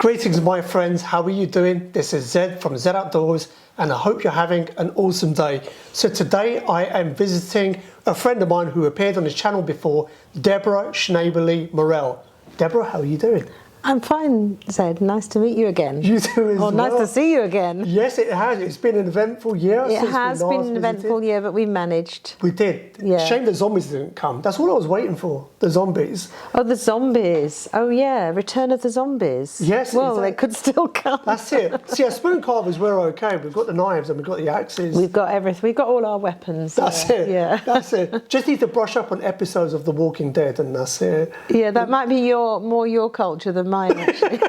Greetings my friends, how are you doing? This is Zed from Zed Outdoors and I hope you're having an awesome day. So today I am visiting a friend of mine who appeared on his channel before, Deborah Schneebeli Morrell. Deborah, how are you doing? I'm fine, Zed. Nice to meet you again. You too as well. Nice to see you again. Yes, it has. It's been an eventful year. It has been an eventful year, but we managed. We did. Yeah. Shame the zombies didn't come. That's what I was waiting for, the zombies. Oh, the zombies. Oh, yeah. Return of the zombies. Yes. Well, they could still come. That's it. See, our spoon carvers, we're okay. We've got the knives and we've got the axes. We've got everything. We've got all our weapons. That's it. Yeah. That's it. Just need to brush up on episodes of The Walking Dead and that's it. Yeah, that might be more your culture than mine, actually.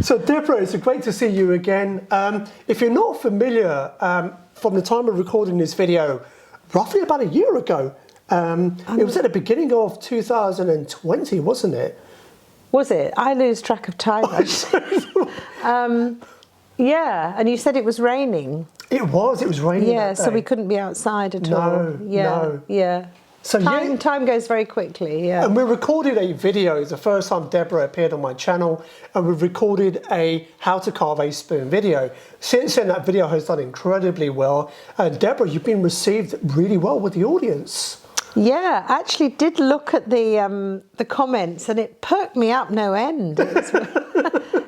So Deborah, it's great to see you again. If you're not familiar, from the time of recording this video, roughly about a year ago, it was at the beginning of 2020, wasn't it? Was it? I lose track of time, actually. Yeah, and you said it was raining. It was raining. Yeah, that so day. we couldn't be outside at all. No. Yeah. So time goes very quickly, yeah. And we recorded a video. It's the first time Deborah appeared on my channel, and we've recorded a how to carve a spoon video. Since then, that video has done incredibly well. And Deborah, you've been received really well with the audience. Yeah, I actually did look at the comments, and it perked me up no end.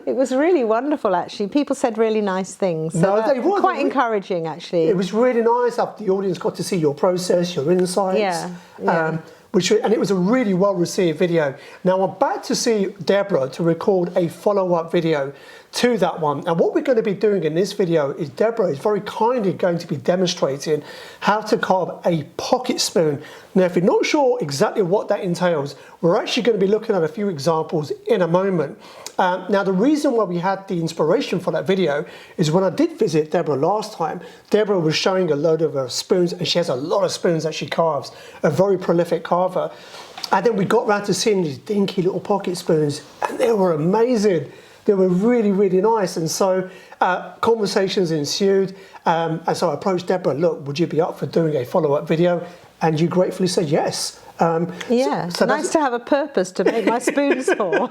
It was really wonderful, actually. People said really nice things. So No, they were quite encouraging, actually. It was really nice. The audience got to see your process, your insights. Yeah. And it was a really well-received video. Now, I'm back to see Deborah to record a follow-up video to that one. And what we're going to be doing in this video is Deborah is very kindly going to be demonstrating how to carve a pocket spoon. Now, if you're not sure exactly what that entails, we're actually going to be looking at a few examples in a moment. Now, the reason why we had the inspiration for that video is when I did visit Deborah last time, Deborah was showing a load of her spoons, and she has a lot of spoons that she carves, a very prolific carver. And then we got around to seeing these dinky little pocket spoons, and they were amazing. They were really, really nice. And so conversations ensued. And so I approached Deborah, look, would you be up for doing a follow-up video? And you gratefully said yes. Yeah, so nice to have a purpose to make my spoons for.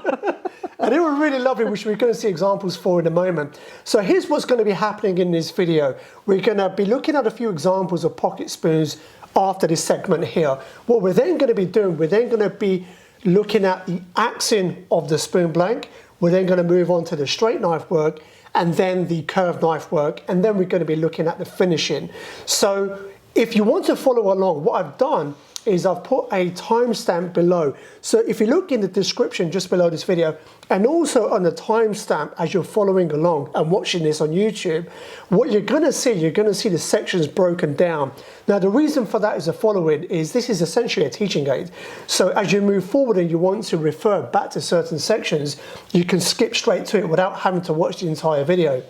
And they were really lovely, which we're going to see examples for in a moment. So here's what's going to be happening in this video. We're going to be looking at a few examples of pocket spoons after this segment here. What we're then going to be doing, we're then going to be looking at the axing of the spoon blank. We're then going to move on to the straight knife work and then the curved knife work. And then we're going to be looking at the finishing. So if you want to follow along, what I've done is I've put a timestamp below. So if you look in the description just below this video, and also on the timestamp as you're following along and watching this on YouTube, what you're gonna see the sections broken down. Now the reason for that is the following, is this is essentially a teaching aid. So as you move forward and you want to refer back to certain sections, you can skip straight to it without having to watch the entire video.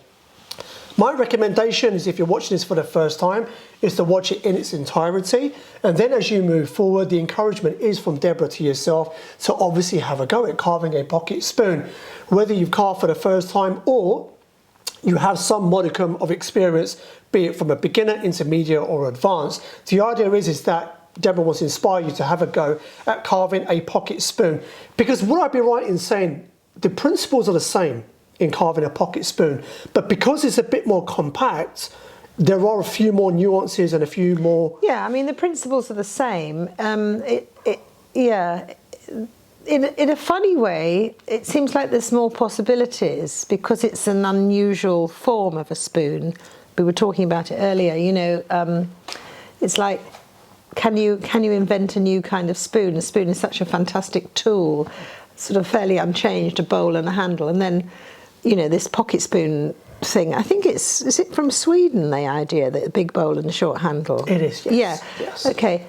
My recommendation is, if you're watching this for the first time, is to watch it in its entirety. And then as you move forward, the encouragement is from Deborah to yourself to obviously have a go at carving a pocket spoon. Whether you've carved for the first time or you have some modicum of experience, be it from a beginner, intermediate or advanced, the idea is that Deborah wants to inspire you to have a go at carving a pocket spoon. Because would I be right in saying the principles are the same in carving a pocket spoon, but because it's a bit more compact, there are a few more nuances and a few more... Yeah, I mean, the principles are the same. Yeah, in a funny way, it seems like there's more possibilities because it's an unusual form of a spoon. We were talking about it earlier, you know, it's like, can you invent a new kind of spoon? A spoon is such a fantastic tool, sort of fairly unchanged, a bowl and a handle, and then, you know, this pocket spoon thing, I think is it from Sweden, the idea that a big bowl and a short handle? It is, yes. Yeah, yes. Okay.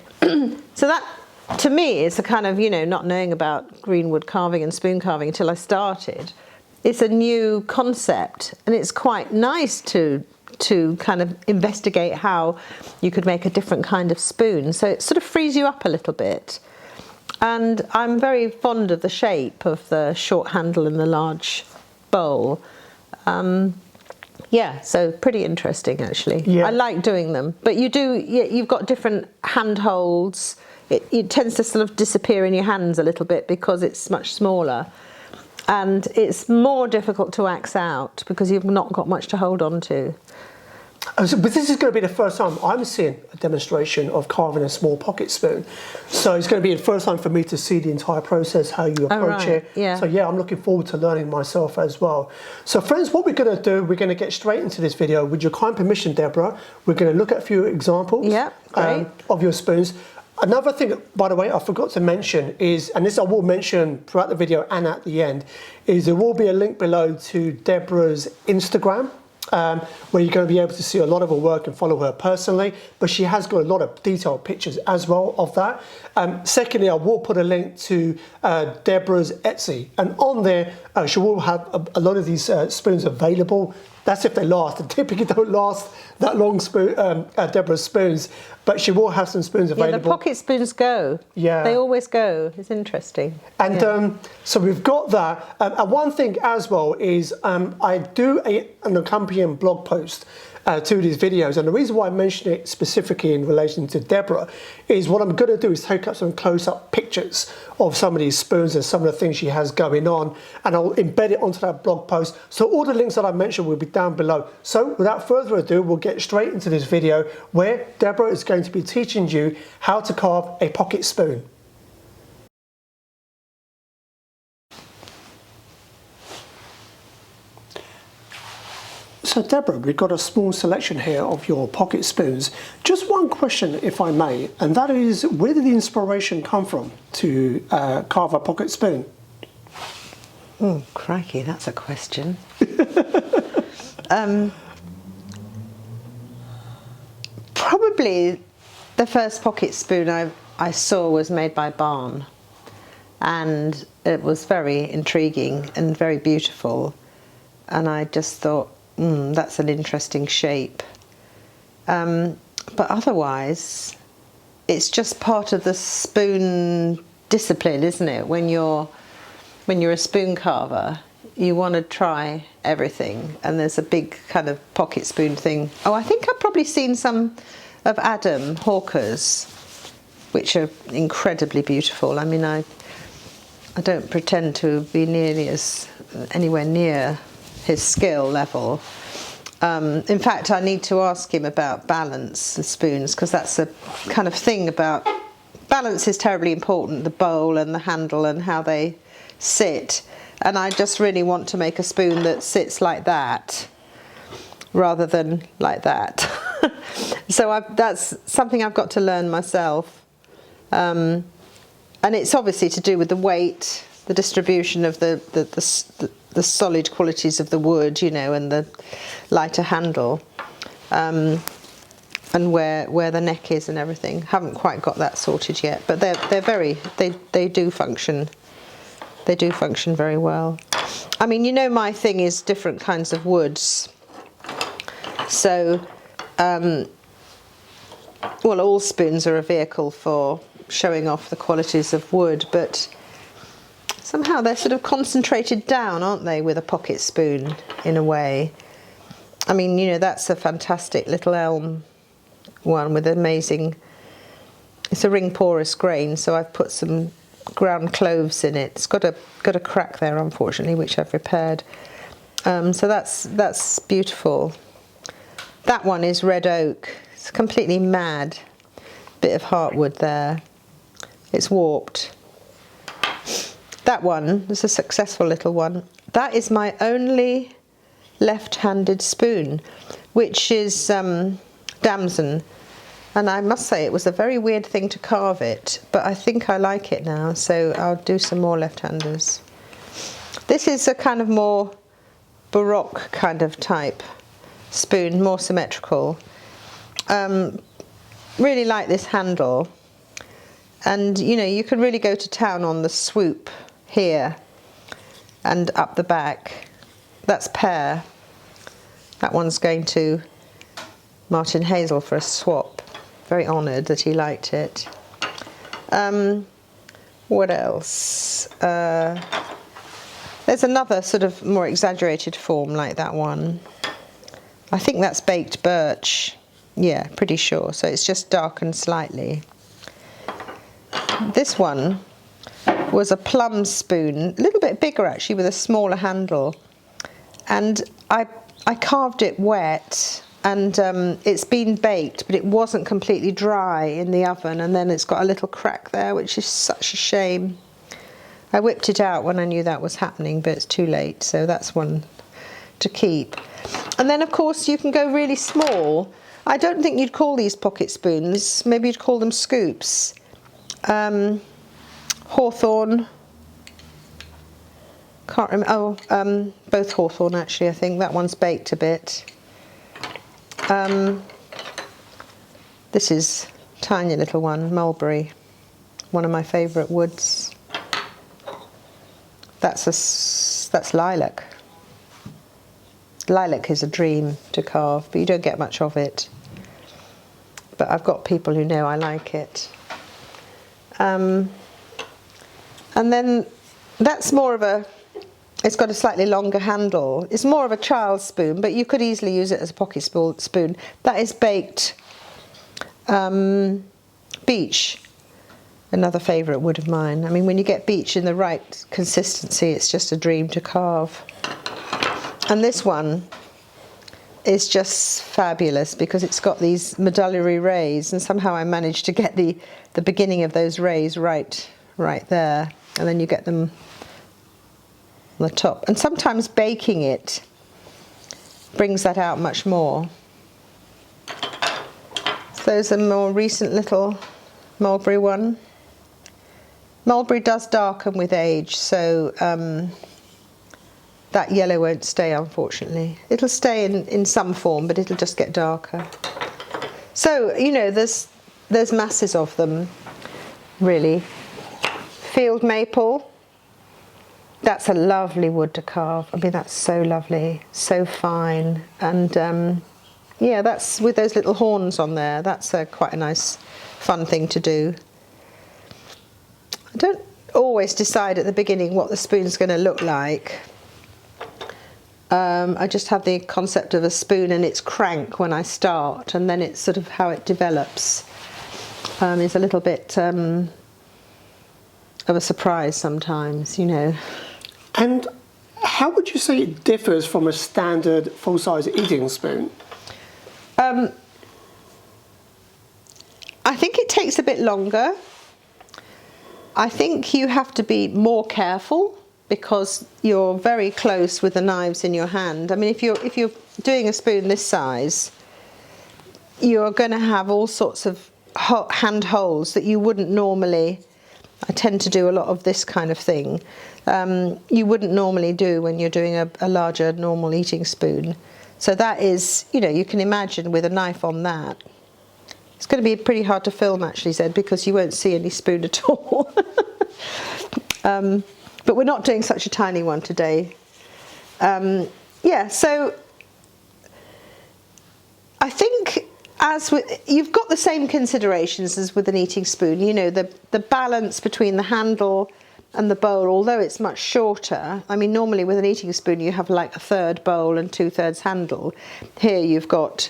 So that, to me, is a kind of, you know, not knowing about greenwood carving and spoon carving until I started. It's a new concept, and it's quite nice to kind of investigate how you could make a different kind of spoon. So it sort of frees you up a little bit. And I'm very fond of the shape of the short handle and the large bowl. Yeah, so pretty interesting actually. Yeah. I like doing them, but you've got different handholds. It tends to sort of disappear in your hands a little bit because it's much smaller. And it's more difficult to axe out because you've not got much to hold on to. But this is going to be the first time I'm seeing a demonstration of carving a small pocket spoon. So it's going to be the first time for me to see the entire process, how you approach it. Yeah. So yeah, I'm looking forward to learning myself as well. So friends, what we're going to do, we're going to get straight into this video. With your kind permission, Deborah, we're going to look at a few examples of your spoons. Another thing, by the way, I forgot to mention is, and this I will mention throughout the video and at the end, is there will be a link below to Deborah's Instagram. Where you're going to be able to see a lot of her work and follow her personally, but she has got a lot of detailed pictures as well of that. Secondly, I will put a link to Deborah's Etsy, and on there she will have a lot of these spoons available. That's if they last. They typically don't last that long, Deborah's spoons, but she will have some spoons available. Yeah, the pocket spoons go. Yeah. They always go. It's interesting. And so we've got that. And one thing as well is I do an accompanying blog post to these videos. And the reason why I mention it specifically in relation to Deborah is what I'm going to do is take up some close-up pictures of some of these spoons and some of the things she has going on, and I'll embed it onto that blog post. So all the links that I mentioned will be down below. So without further ado, we'll get straight into this video where Deborah is going to be teaching you how to carve a pocket spoon. So Deborah, we've got a small selection here of your pocket spoons. Just one question, if I may, and that is, where did the inspiration come from to carve a pocket spoon? Oh, crikey, that's a question. Probably the first pocket spoon I saw was made by Barn, and it was very intriguing and very beautiful, and I just thought, that's an interesting shape. But otherwise, it's just part of the spoon discipline, isn't it? When you're a spoon carver, you want to try everything, and there's a big kind of pocket spoon thing. Oh, I think I've probably seen some of Adam Hawker's, which are incredibly beautiful. I mean, I don't pretend to be anywhere near his skill level. In fact, I need to ask him about balance and spoons, because that's a kind of thing about balance is terribly important, the bowl and the handle and how they sit. And I just really want to make a spoon that sits like that rather than like that. So that's something I've got to learn myself. And it's obviously to do with the weight, the distribution of the solid qualities of the wood, you know, and the lighter handle, and where the neck is and everything. Haven't quite got that sorted yet, but they do function. They do function very well. I mean, you know, my thing is different kinds of woods. So, well, all spoons are a vehicle for showing off the qualities of wood, but somehow they're sort of concentrated down, aren't they, with a pocket spoon, in a way. I mean, you know, that's a fantastic little elm one with amazing, it's a ring porous grain, so I've put some ground cloves in it. It's got a crack there, unfortunately, which I've repaired. So that's beautiful. That one is red oak. It's completely mad bit of heartwood there. It's warped. That one is a successful little one. That is my only left-handed spoon, which is damson. And I must say it was a very weird thing to carve it, but I think I like it now, so I'll do some more left-handers. This is a kind of more Baroque kind of type spoon, more symmetrical. Really like this handle. And you know, you can really go to town on the swoop here and up the back. That's pear. That one's going to Martin Hazel for a swap. Very honoured that he liked it. What else? There's another sort of more exaggerated form like that one. I think that's baked birch. Yeah, pretty sure. So it's just darkened slightly. This one was a plum spoon, a little bit bigger actually, with a smaller handle. And I carved it wet, and it's been baked, but it wasn't completely dry in the oven, and then it's got a little crack there, which is such a shame. I whipped it out when I knew that was happening, but it's too late, so that's one to keep. And then of course you can go really small. I don't think you'd call these pocket spoons, maybe you'd call them scoops. Hawthorn, can't remember, both Hawthorn actually, I think. That one's baked a bit. This is a tiny little one, mulberry, one of my favourite woods. That's lilac. Lilac is a dream to carve, but you don't get much of it. But I've got people who know I like it. And then that's more of a, it's got a slightly longer handle. It's more of a child's spoon, but you could easily use it as a pocket spoon. That is baked beech, another favourite wood of mine. I mean, when you get beech in the right consistency, it's just a dream to carve. And this one is just fabulous because it's got these medullary rays, and somehow I managed to get the beginning of those rays right there, and then you get them on the top. And sometimes baking it brings that out much more. So there's a more recent little mulberry one. Mulberry does darken with age, so that yellow won't stay, unfortunately. It'll stay in some form, but it'll just get darker. So, you know, there's masses of them, really. Field maple, that's a lovely wood to carve. I mean, that's so lovely, so fine. And yeah, that's with those little horns on there. That's quite a nice, fun thing to do. I don't always decide at the beginning what the spoon's going to look like. I just have the concept of a spoon and its crank when I start, and then it's sort of how it develops. Is a little bit of a surprise sometimes, you know. And how would you say it differs from a standard full-size eating spoon? I think it takes a bit longer. I think you have to be more careful because you're very close with the knives in your hand. I mean, if you're doing a spoon this size, you're going to have all sorts of hand holes that you wouldn't normally. I tend to do a lot of this kind of thing. You wouldn't normally do when you're doing a larger normal eating spoon. So that is, you know, you can imagine with a knife on that. It's going to be pretty hard to film actually, Zed, because you won't see any spoon at all. But we're not doing such a tiny one today. Yeah, so I think you've got the same considerations as with an eating spoon. You know, the balance between the handle and the bowl, although it's much shorter. I mean, normally with an eating spoon you have like a third bowl and 2/3 handle. Here you've got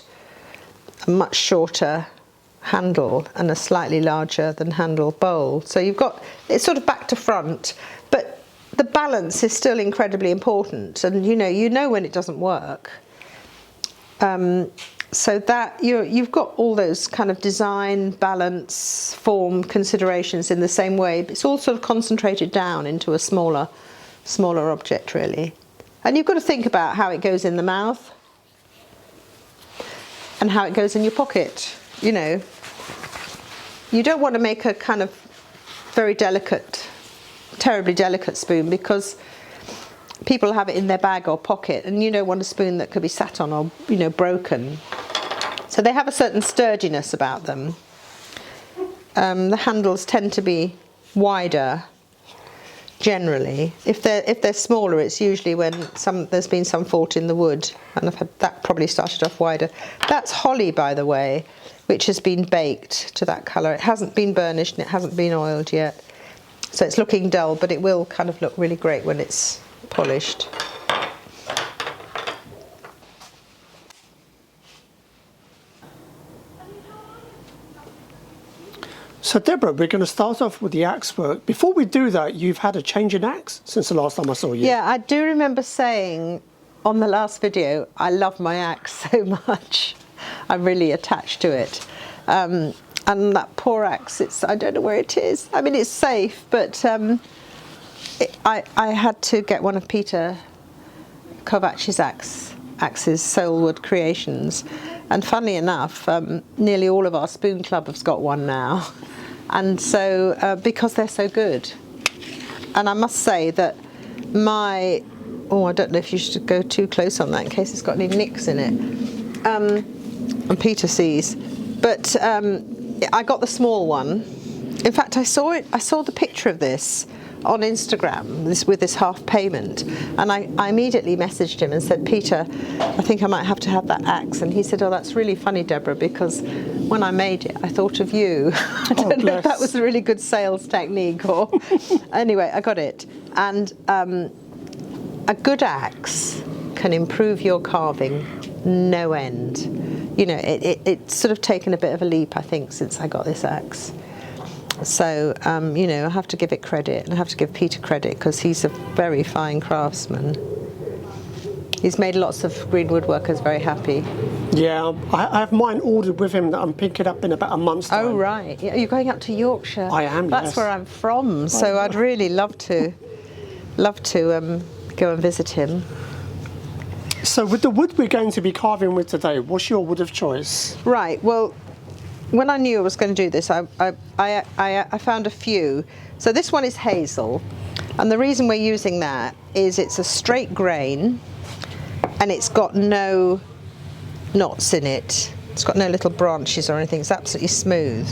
a much shorter handle and a slightly larger than handle bowl. So you've got, it's sort of back to front, but the balance is still incredibly important, and you know when it doesn't work. So that you've got all those kind of design, balance, form considerations in the same way, but it's all sort of concentrated down into a smaller object really. And you've got to think about how it goes in the mouth and how it goes in your pocket. You know, you don't want to make a kind of very delicate, terribly delicate spoon, because people have it in their bag or pocket, and you don't want a spoon that could be sat on or, you know, broken. So they have a certain sturdiness about them. The handles tend to be wider generally. If they're smaller, it's usually when there's been some fault in the wood, and I've had that probably started off wider. That's holly, by the way, which has been baked to that colour. It hasn't been burnished and it hasn't been oiled yet. So it's looking dull, but it will kind of look really great when it's polished. So Deborah, we're going to start off with the axe work. Before we do that, you've had a change in axe since the last time I saw you. Yeah, I do remember saying on the last video, I love my axe so much. I'm really attached to it. And that poor axe, I don't know where it is. I mean, it's safe, but I had to get one of Peter Kovac's axes, Soulwood Creations. And funnily enough, nearly all of our Spoon Club has got one now. And so, because they're so good. And I must say that I don't know if you should go too close on that in case it's got any nicks in it. And Peter sees. But I got the small one. In fact, I saw the picture of this on Instagram, with this half payment, and I immediately messaged him and said, Peter, I think I might have to have that axe. And he said, oh, that's really funny, Deborah, because when I made it, I thought of you. I don't know if that was a really good sales technique or... Anyway, I got it. And a good axe can improve your carving no end. You know, it's sort of taken a bit of a leap, I think, since I got this axe. So, you know, I have to give it credit, and I have to give Peter credit because he's a very fine craftsman. He's made lots of green woodworkers very happy. Yeah, I have mine ordered with him that I'm picking up in about a month's time. Oh, right. Yeah, you're going up to Yorkshire? I am, That's yes. where I'm from, so I'd really love to go and visit him. So with the wood we're going to be carving with today, what's your wood of choice? Right, well, when I knew I was going to do this, I found a few. So this one is hazel, and the reason we're using that is it's a straight grain, and it's got no knots in it. It's got no little branches or anything. It's absolutely smooth.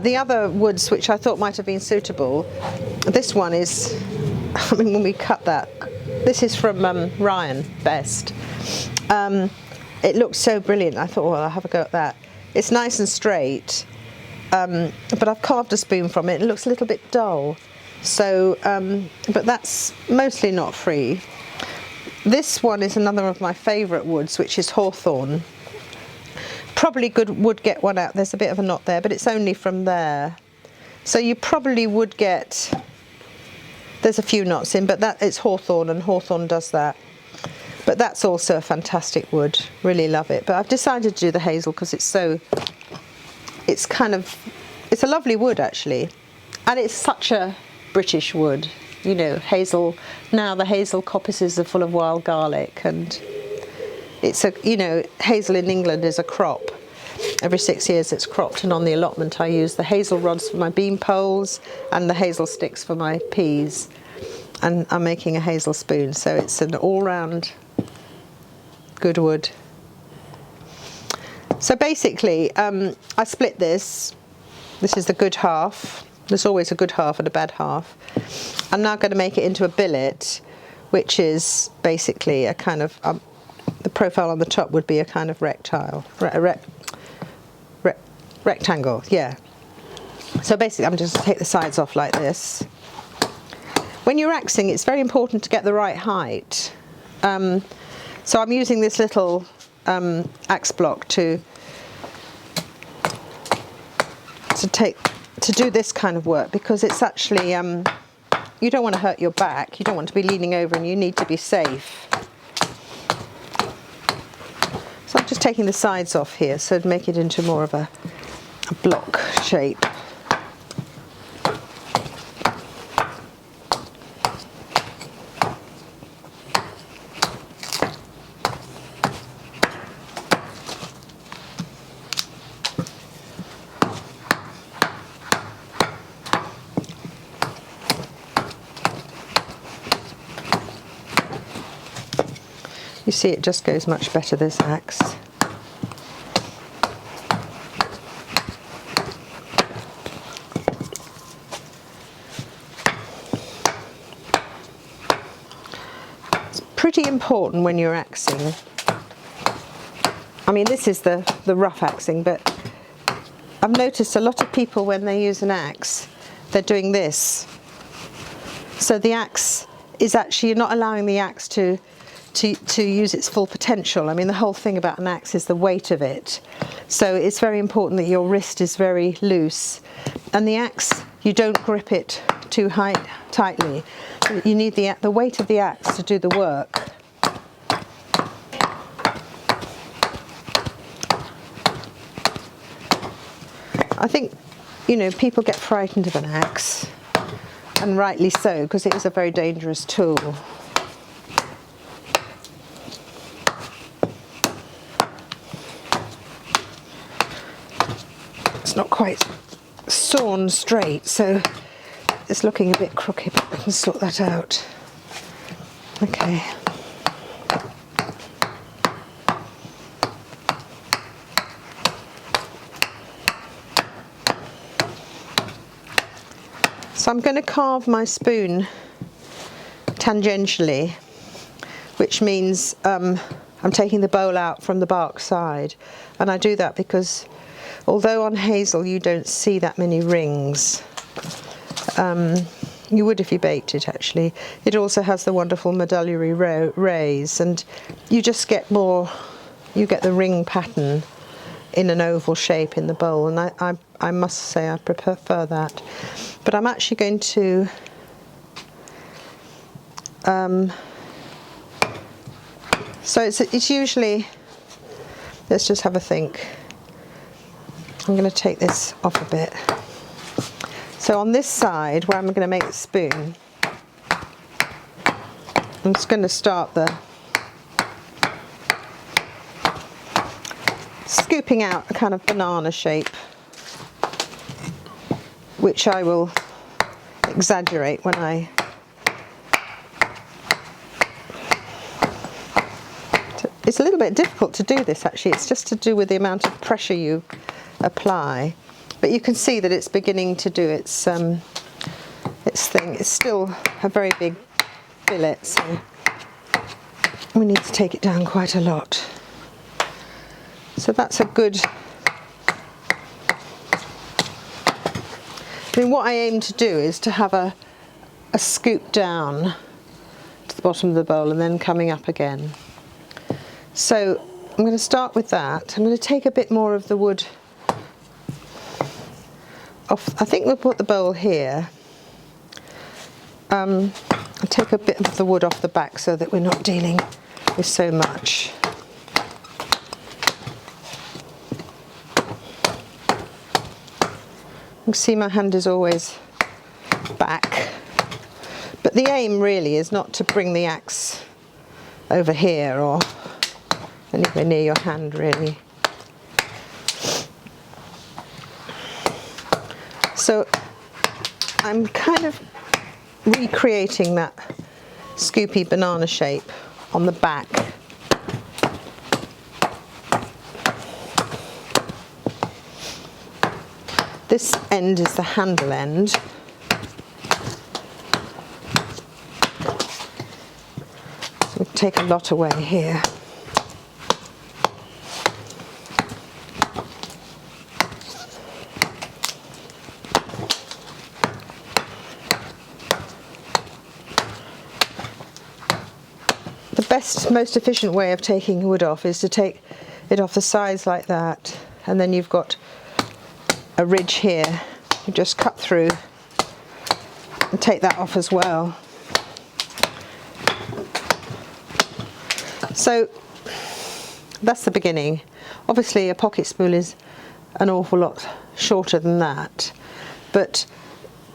The other woods, which I thought might have been suitable, this one is, I mean, when we cut that, this is from Ryan Best. It looks so brilliant. I thought, well, I'll have a go at that. It's nice and straight, but I've carved a spoon from it. It looks a little bit dull, so but that's mostly not free. This one is another of my favourite woods, which is hawthorn. Probably would get one out. There's a bit of a knot there, but it's only from there. So you probably would get. There's a few knots in, but it's hawthorn, and hawthorn does that. But that's also a fantastic wood. Really love it. But I've decided to do the hazel because it's a lovely wood actually. And it's such a British wood. You know, hazel, now the hazel coppices are full of wild garlic, and it's hazel in England is a crop. Every 6 years it's cropped, and on the allotment I use the hazel rods for my beam poles and the hazel sticks for my peas. And I'm making a hazel spoon, so it's an all-round good wood. So basically, I split this. This is the good half. There's always a good half and a bad half. I'm now going to make it into a billet, which is basically a kind of, the profile on the top would be a kind of rectangle, yeah. So basically I'm just going to take the sides off like this. When you're axing, it's very important to get the right height. So I'm using this little axe block to do this kind of work, because it's actually, you don't want to hurt your back, you don't want to be leaning over, and you need to be safe. So I'm just taking the sides off here, so to make it into more of a block shape. You see, it just goes much better, this axe. It's pretty important when you're axing. I mean, this is the rough axing, but I've noticed a lot of people, when they use an axe, they're doing this. So the axe is actually, you're not allowing the axe to to use its full potential. I mean, the whole thing about an axe is the weight of it. So it's very important that your wrist is very loose. And the axe, you don't grip it too tightly. You need the weight of the axe to do the work. I think, you know, people get frightened of an axe, and rightly so, because it is a very dangerous tool. It's not quite sawn straight, so it's looking a bit crooked, but we can sort that out. Okay. So I'm going to carve my spoon tangentially, which means I'm taking the bowl out from the bark side, and I do that because although on hazel you don't see that many rings, you would if you baked it actually. It also has the wonderful medullary rays, and you just get more, you get the ring pattern in an oval shape in the bowl, and I must say I prefer that. But I'm actually going to so it's usually, let's just have a think. I'm going to take this off a bit. So on this side where I'm going to make the spoon, I'm just going to start scooping out a kind of banana shape, which I will exaggerate when I it's a little bit difficult to do this actually. It's just to do with the amount of pressure you apply, but you can see that it's beginning to do its thing. It's still a very big billet, so we need to take it down quite a lot. So that's a good, I mean, what I aim to do is to have a scoop down to the bottom of the bowl and then coming up again. So I'm going to start with that. I'm going to take a bit more of the wood off. I think we'll put the bowl here. I'll take a bit of the wood off the back so that we're not dealing with so much. You can see my hand is always back, but the aim really is not to bring the axe over here or anywhere near your hand really. So I'm kind of recreating that scoopy banana shape on the back. This end is the handle end. So we take a lot away here. The best, most efficient way of taking wood off is to take it off the sides like that, and then you've got a ridge here. You just cut through and take that off as well. So that's the beginning. Obviously a pocket spool is an awful lot shorter than that, but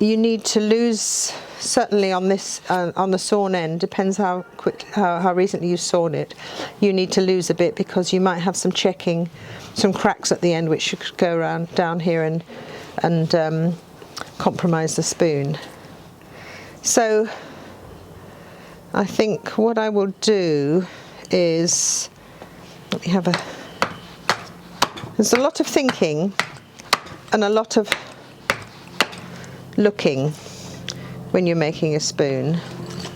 you need to lose, certainly on this on the sawn end, depends how recently you've sawn it, you need to lose a bit because you might have some checking, some cracks at the end which should go around down here and compromise the spoon. So I think what I will do is, let me have a, there's a lot of thinking and a lot of looking when you're making a spoon,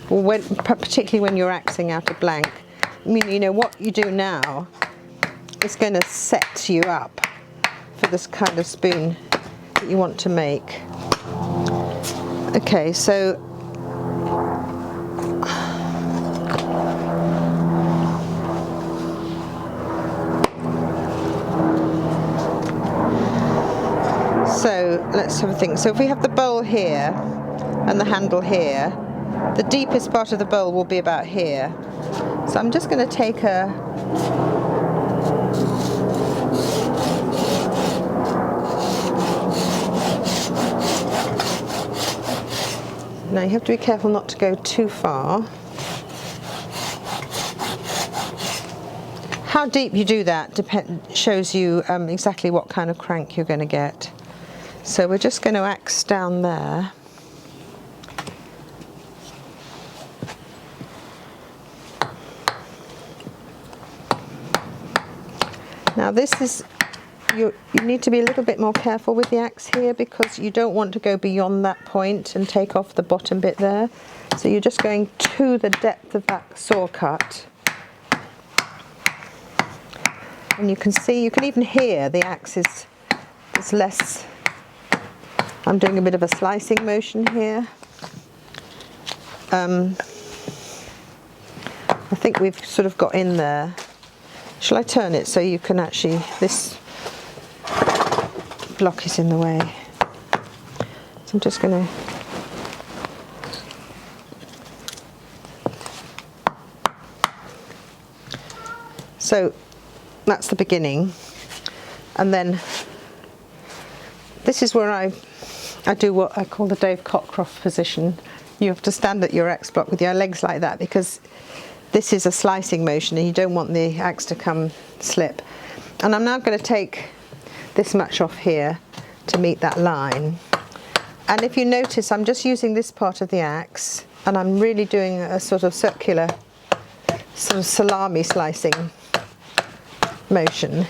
or particularly when you're axing out a blank. I mean, you know, what you do now is going to set you up for this kind of spoon that you want to make. Okay, so So let's have a think. So if we have the bowl here and the handle here, the deepest part of the bowl will be about here. So I'm just going to take a now you have to be careful not to go too far. How deep you do that shows you exactly what kind of crank you're going to get. So we're just going to axe down there. Now this is, you need to be a little bit more careful with the axe here because you don't want to go beyond that point and take off the bottom bit there. So you're just going to the depth of that saw cut. And you can see, you can even hear the axe is less. I'm doing a bit of a slicing motion here. I think we've sort of got in there. Shall I turn it so you can actually, this block is in the way. So I'm just going to so that's the beginning, and then this is where I do what I call the Dave Cockcroft position. You have to stand at your axe block with your legs like that because this is a slicing motion and you don't want the axe to come slip. And I'm now going to take this much off here to meet that line. And if you notice, I'm just using this part of the axe and I'm really doing a sort of circular, sort of salami slicing motion.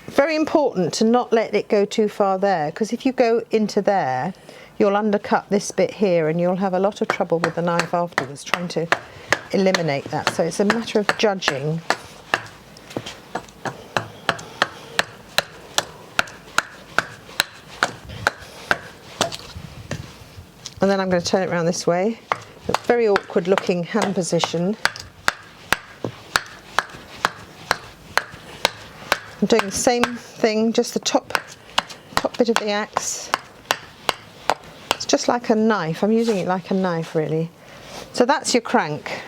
Very important to not let it go too far there, because if you go into there, you'll undercut this bit here and you'll have a lot of trouble with the knife afterwards trying to eliminate that. So it's a matter of judging. And then I'm going to turn it around this way. A very awkward looking hand position. I'm doing the same thing, just the top bit of the axe. It's just like a knife. I'm using it like a knife, really. So that's your crank.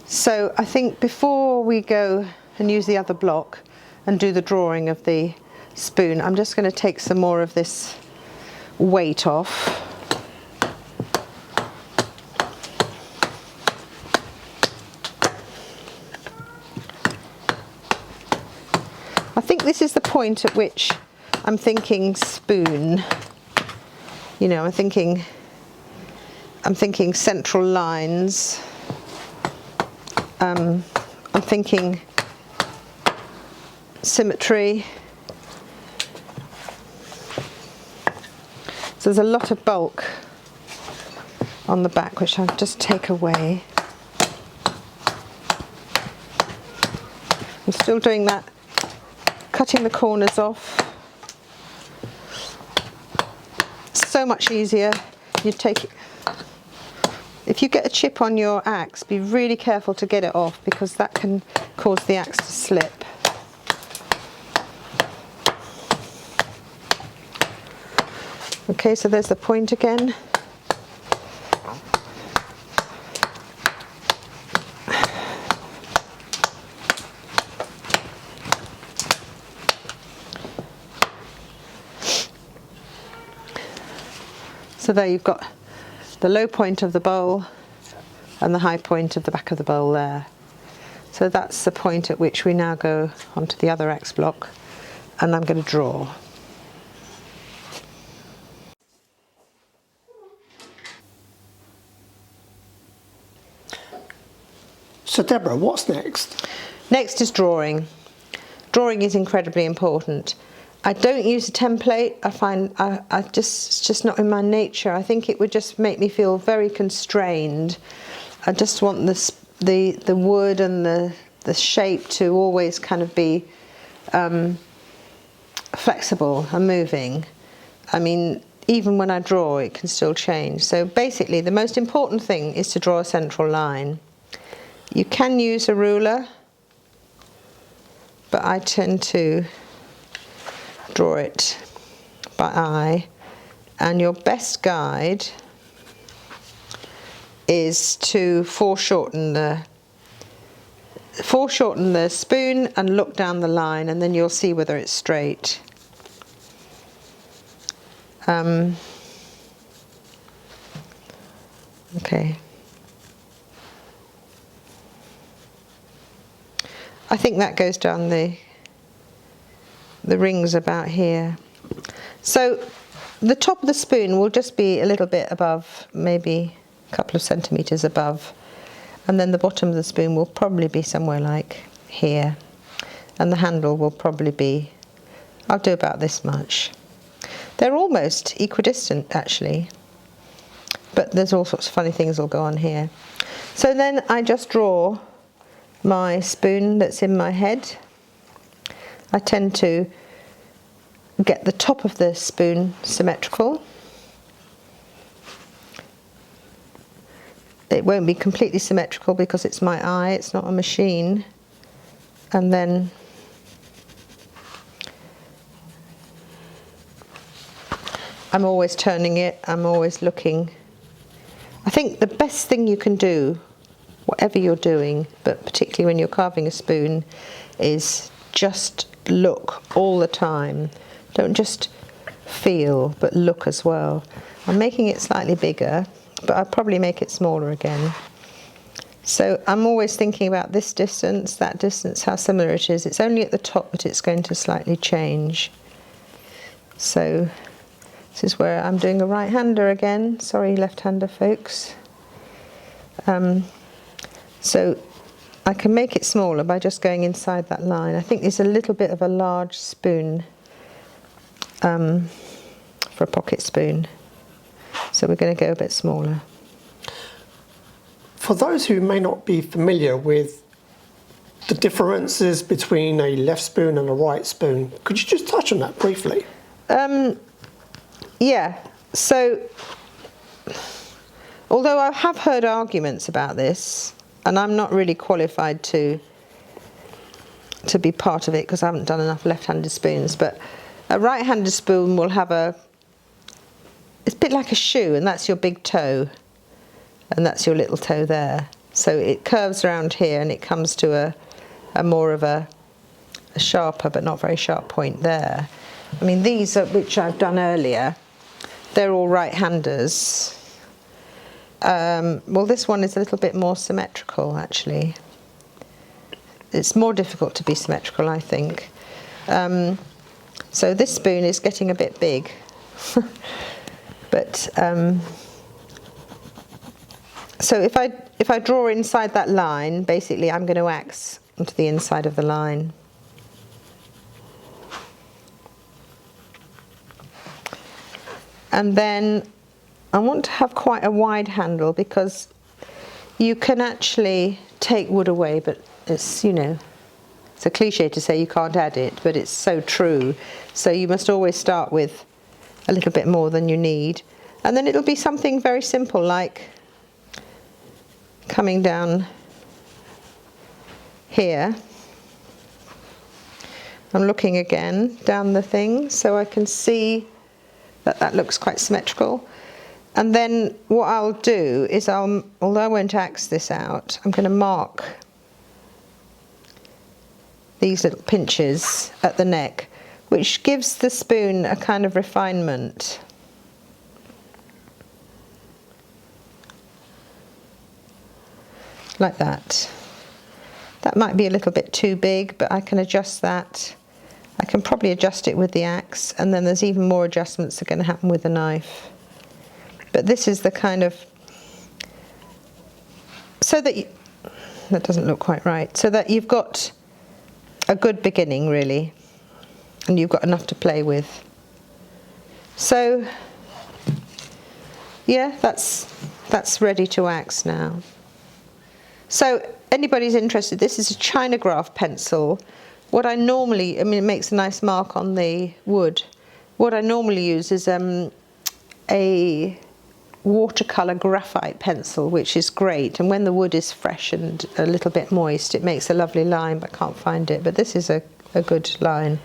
So I think before we go and use the other block and do the drawing of the spoon, I'm just going to take some more of this weight off. I think this is the point at which I'm thinking spoon. You know, I'm thinking central lines. I'm thinking symmetry. So there's a lot of bulk on the back, which I'll just take away. I'm still doing that, cutting the corners off. So much easier. You take it. If you get a chip on your axe, be really careful to get it off because that can cause the axe to slip. Okay, so there's the point again. So there you've got the low point of the bowl and the high point of the back of the bowl there. So that's the point at which we now go onto the other axe block, and I'm going to draw. So Deborah, what's next? Next is drawing. Drawing is incredibly important. I don't use a template. I find it's just not in my nature. I think it would just make me feel very constrained. I just want the wood and the shape to always kind of be flexible and moving. I mean, even when I draw, it can still change. So basically, the most important thing is to draw a central line. You can use a ruler, but I tend to draw it by eye, and your best guide is to foreshorten the spoon and look down the line, and then you'll see whether it's straight. Okay. I think that goes down the rings about here. So the top of the spoon will just be a little bit above, maybe a couple of centimetres above, and then the bottom of the spoon will probably be somewhere like here, and the handle will probably be, I'll do about this much. They're almost equidistant actually, but there's all sorts of funny things will go on here. So then I just draw my spoon that's in my head. I tend to get the top of the spoon symmetrical. It won't be completely symmetrical because it's my eye, it's not a machine. And then I'm always turning it, I'm always looking. I think the best thing you can do, whatever you're doing, but particularly when you're carving a spoon, is just look all the time. Don't just feel, but look as well. I'm making it slightly bigger, but I'll probably make it smaller again. So I'm always thinking about this distance, that distance, how similar it is. It's only at the top that it's going to slightly change. So this is where I'm doing a right-hander again. Sorry, left-hander folks. So I can make it smaller by just going inside that line. I think it's a little bit of a large spoon for a pocket spoon. So we're going to go a bit smaller. For those who may not be familiar with the differences between a left spoon and a right spoon, could you just touch on that briefly? Yeah, so although I have heard arguments about this, and I'm not really qualified to be part of it because I haven't done enough left-handed spoons, but a right-handed spoon will have it's a bit like a shoe, and that's your big toe, and that's your little toe there. So it curves around here and it comes to a more of a sharper but not very sharp point there. I mean, these which I've done earlier, they're all right-handers. Well, this one is a little bit more symmetrical actually. It's more difficult to be symmetrical, I think. So this spoon is getting a bit big. But so if I draw inside that line, basically I'm going to axe onto the inside of the line. And then I want to have quite a wide handle because you can actually take wood away, but it's, you know, it's a cliche to say you can't add it, but it's so true. So you must always start with a little bit more than you need. And then it'll be something very simple like coming down here. I'm looking again down the thing so I can see that looks quite symmetrical. And then what I'll do is although I won't axe this out, I'm going to mark these little pinches at the neck, which gives the spoon a kind of refinement. Like that. That might be a little bit too big, but I can adjust that. I can probably adjust it with the axe, and then there's even more adjustments that are going to happen with the knife. But this is the kind of, so that that doesn't look quite right, so that you've got a good beginning really, and you've got enough to play with. So yeah, that's ready to axe now. So anybody's interested, this is a China graph pencil. What I normally, it makes a nice mark on the wood. What I normally use is a watercolour graphite pencil, which is great, and when the wood is fresh and a little bit moist, it makes a lovely line, but I can't find it. But this is a a good line.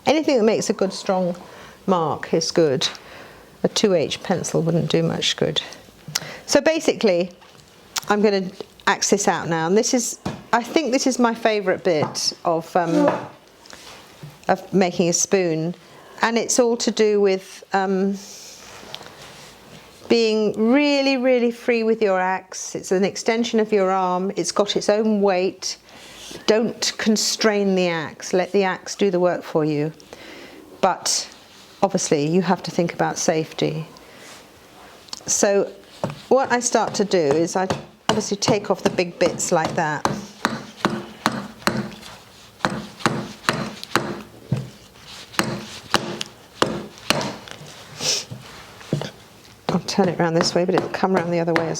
Anything that makes a good strong mark is good. A 2H pencil wouldn't do much good. So basically, I'm going to axe this out now, and this is, I think this is my favourite bit of making a spoon, and it's all to do with being really, really free with your axe. It's an extension of your arm. It's got its own weight. Don't constrain the axe. Let the axe do the work for you. But obviously, you have to think about safety. So what I start to do is I obviously take off the big bits like that. I'll turn it around this way, but it'll come around the other way.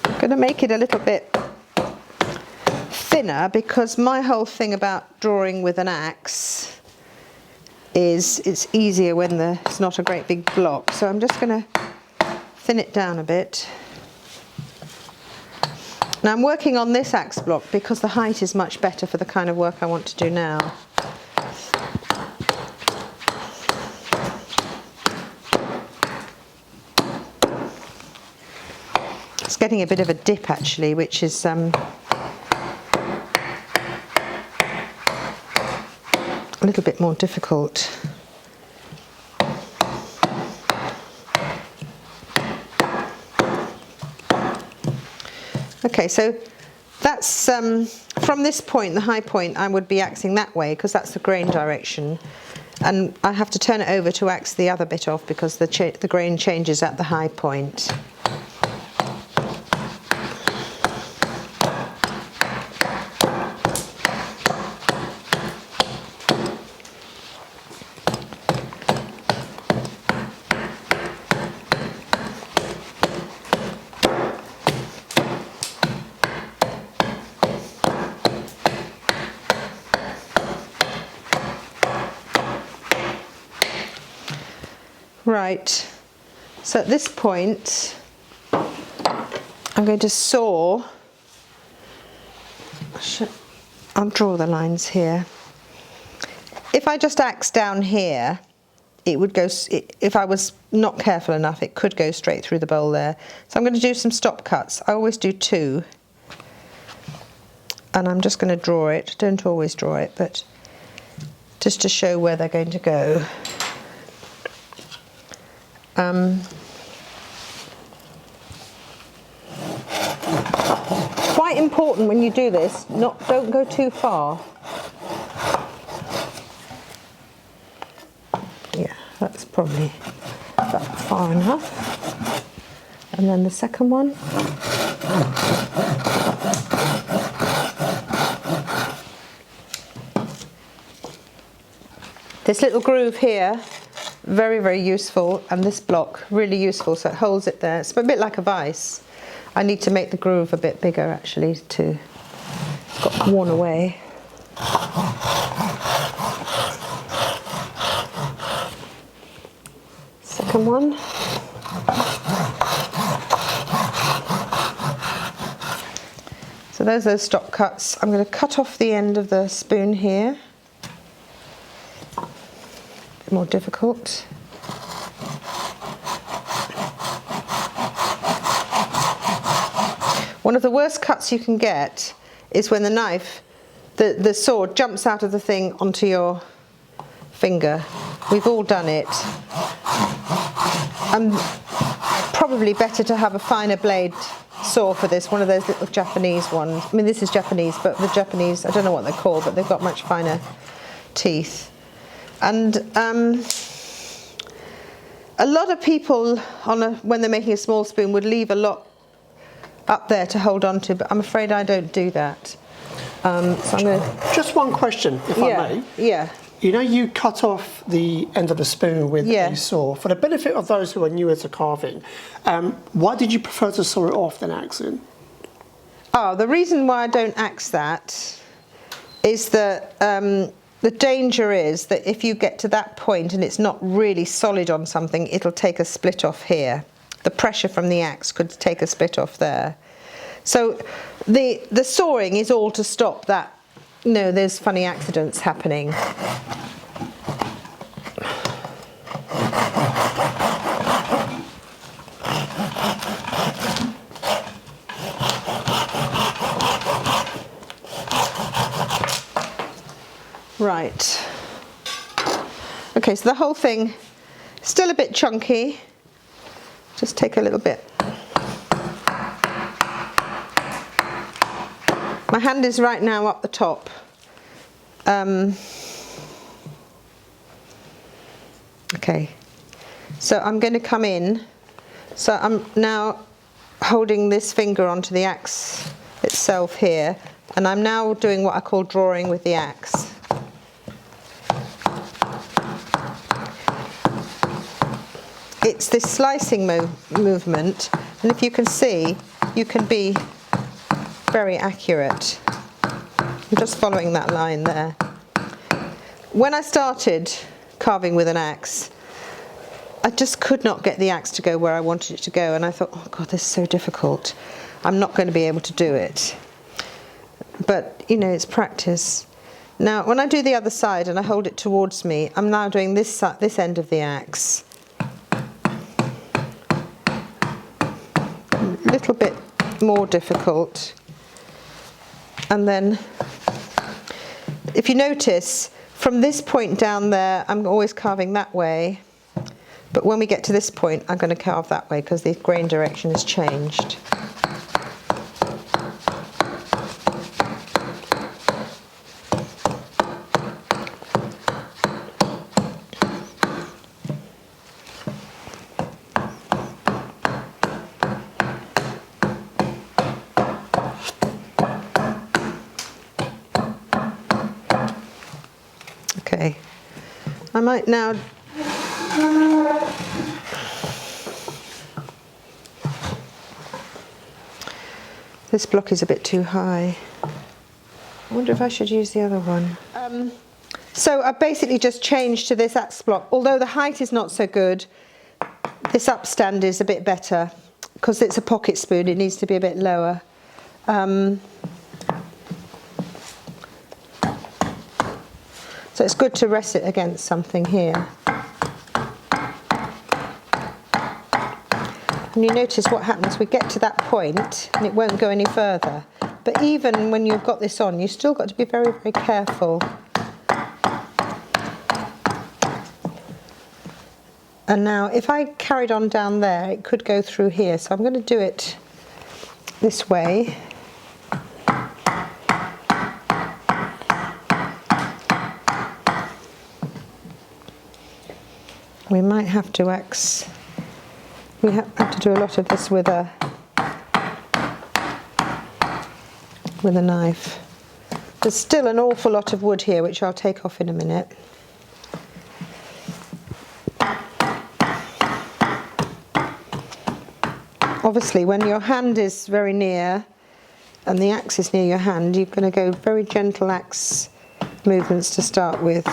I'm going to make it a little bit thinner because my whole thing about drawing with an axe is it's easier when it's not a great big block. So I'm just going to thin it down a bit. Now I'm working on this axe block because the height is much better for the kind of work I want to do now. It's getting a bit of a dip actually, which is a little bit more difficult. Okay, so that's from this point, the high point, I would be axing that way because that's the grain direction, and I have to turn it over to axe the other bit off because the grain changes at the high point. Right, so at this point I'm going to saw, I'll draw the lines here. If I just axe down here, it would go, if I was not careful enough, it could go straight through the bowl there. So I'm going to do some stop cuts. I always do 2. And I'm just going to draw it. Don't always draw it, but just to show where they're going to go. Quite important when you do this, don't go too far. Yeah, that's probably about far enough. And then the second one. This little groove here, very, very useful, and this block, really useful, so it holds it there. It's a bit like a vise. I need to make the groove a bit bigger actually it's got worn away. Second one. So there's those stop cuts. I'm going to cut off the end of the spoon here. More difficult. One of the worst cuts you can get is when the knife, the sword jumps out of the thing onto your finger. We've all done it. And probably better to have a finer blade saw for this, one of those little Japanese ones. I mean, this is Japanese, but the Japanese, I don't know what they're called, but they've got much finer teeth. And a lot of people, when they're making a small spoon, would leave a lot up there to hold on to, but I'm afraid I don't do that. So I'm going to... Just one question, if I may. Yeah. You know, you cut off the end of the spoon with a saw. For the benefit of those who are newer to carving, why did you prefer to saw it off than axing? Oh, the reason why I don't axe that is that the danger is that if you get to that point and it's not really solid on something, it'll take a split off here. The pressure from the axe could take a split off there. So the sawing is all to stop that, there's funny accidents happening. Right. Okay, so the whole thing still a bit chunky. Just take a little bit. My hand is right now up the top. Okay, so I'm going to come in. So I'm now holding this finger onto the axe itself here, and I'm now doing what I call drawing with the axe. It's this slicing movement, and if you can see, you can be very accurate. I'm just following that line there. When I started carving with an axe, I just could not get the axe to go where I wanted it to go, and I thought, oh God, this is so difficult. I'm not going to be able to do it. But, it's practice. Now, when I do the other side and I hold it towards me, I'm now doing this end of the axe. A little bit more difficult. And then, if you notice, from this point down there, I'm always carving that way. But when we get to this point, I'm going to carve that way because the grain direction has changed. Okay, I might now this block is a bit too high. I wonder if I should use the other one. So I've basically just changed to this axe block. Although the height is not so good, this upstand is a bit better because it's a pocket spoon. It needs to be a bit lower. So it's good to rest it against something here. And you notice what happens, we get to that point and it won't go any further. But even when you've got this on, you've still got to be very, very careful. And now if I carried on down there, it could go through here. So I'm going to do it this way. We might have to axe. We have to do a lot of this with a knife. There's still an awful lot of wood here, which I'll take off in a minute. Obviously, when your hand is very near and the axe is near your hand, you're going to go very gentle axe movements to start with.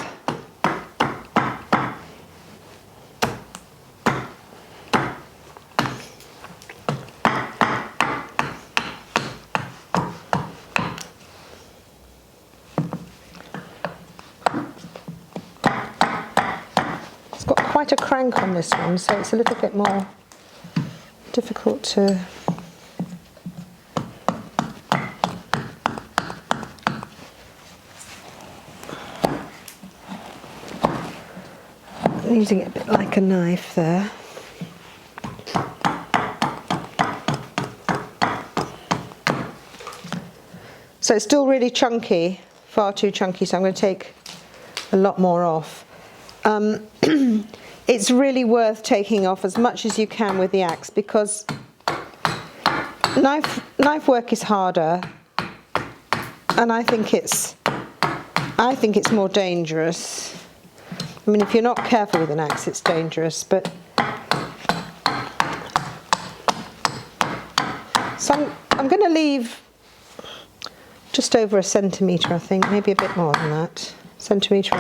Quite a crank on this one, so it's a little bit more difficult to using it a bit like a knife there. So it's still really chunky, far too chunky, so I'm going to take a lot more off. It's really worth taking off as much as you can with the axe because knife work is harder, and I think it's more dangerous. I mean, if you're not careful with an axe, it's dangerous. But so I'm going to leave just over 1 centimetre, I think, maybe a bit more than that, 1.5 centimetres.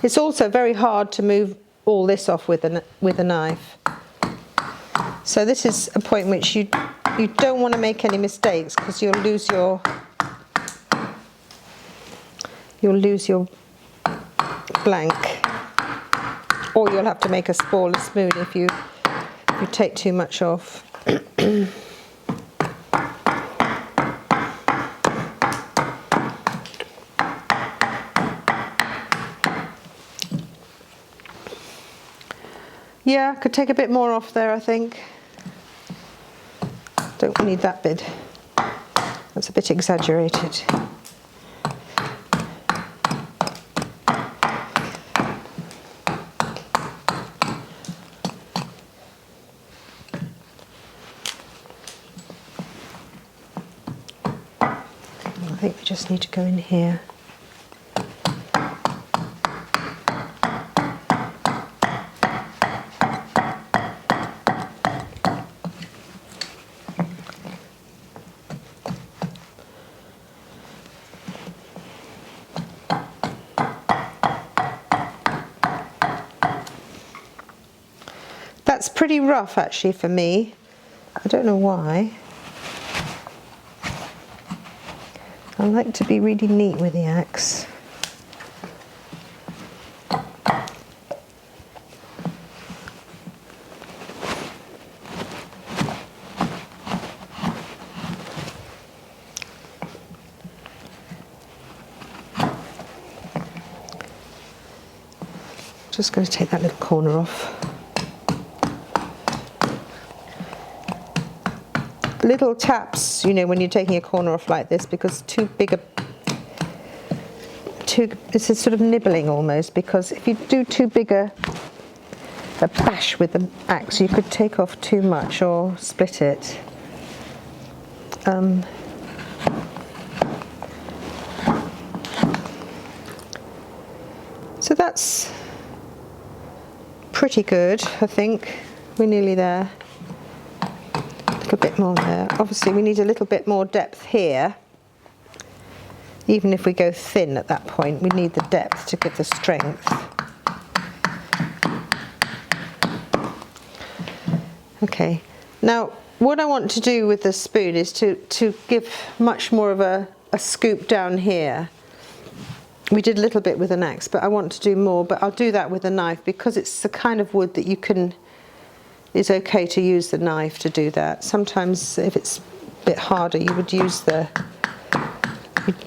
It's also very hard to move all this off with a knife. So this is a point which you don't want to make any mistakes, because you'll lose your blank, or you'll have to make a smaller spoon if you take too much off. Yeah, could take a bit more off there, I think. Don't need that bit. That's a bit exaggerated. I think we just need to go in here. That's pretty rough actually for me. I don't know why. I like to be really neat with the axe. Just going to take that little corner off. Little taps, you know, when you're taking a corner off like this, because this is sort of nibbling almost, because if you do too big a bash with the axe, you could take off too much or split it. So that's pretty good, I think. We're nearly there. A bit more there. Obviously we need a little bit more depth here. Even if we go thin at that point, we need the depth to give the strength. Okay, now what I want to do with the spoon is to give much more of a scoop down here. We did a little bit with an axe, but I want to do more, but I'll do that with a knife, because it's the kind of wood that it's okay to use the knife to do that. Sometimes if it's a bit harder, you'd do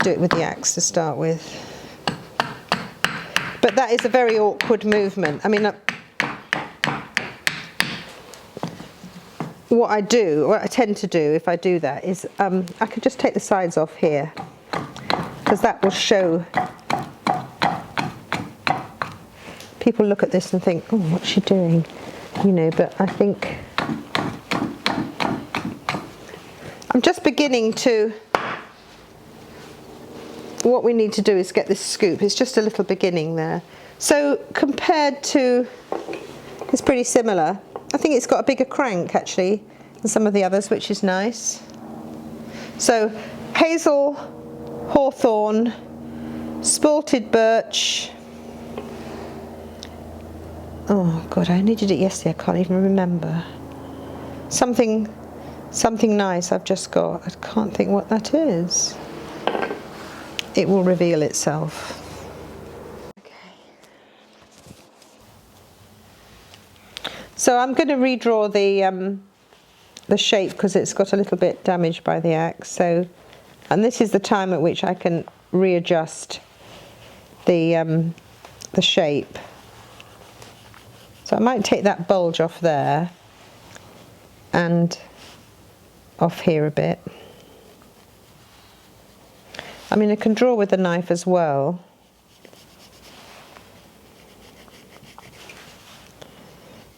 it with the axe to start with. But that is a very awkward movement. I mean, what I tend to do if I do that is I could just take the sides off here, because that will show. People look at this and think, oh, what's she doing? You know, but I think I'm just beginning to, what we need to do is get this scoop. It's just a little beginning there. So compared to, it's pretty similar. I think it's got a bigger crank actually than some of the others, which is nice. So hazel, hawthorn, spalted birch. Oh God, I only did it yesterday, I can't even remember. Something nice I've just got. I can't think what that is. It will reveal itself. Okay. So I'm going to redraw the shape, because it's got a little bit damaged by the axe. So, and this is the time at which I can readjust the shape. So I might take that bulge off there and off here a bit. I mean, I can draw with a knife as well.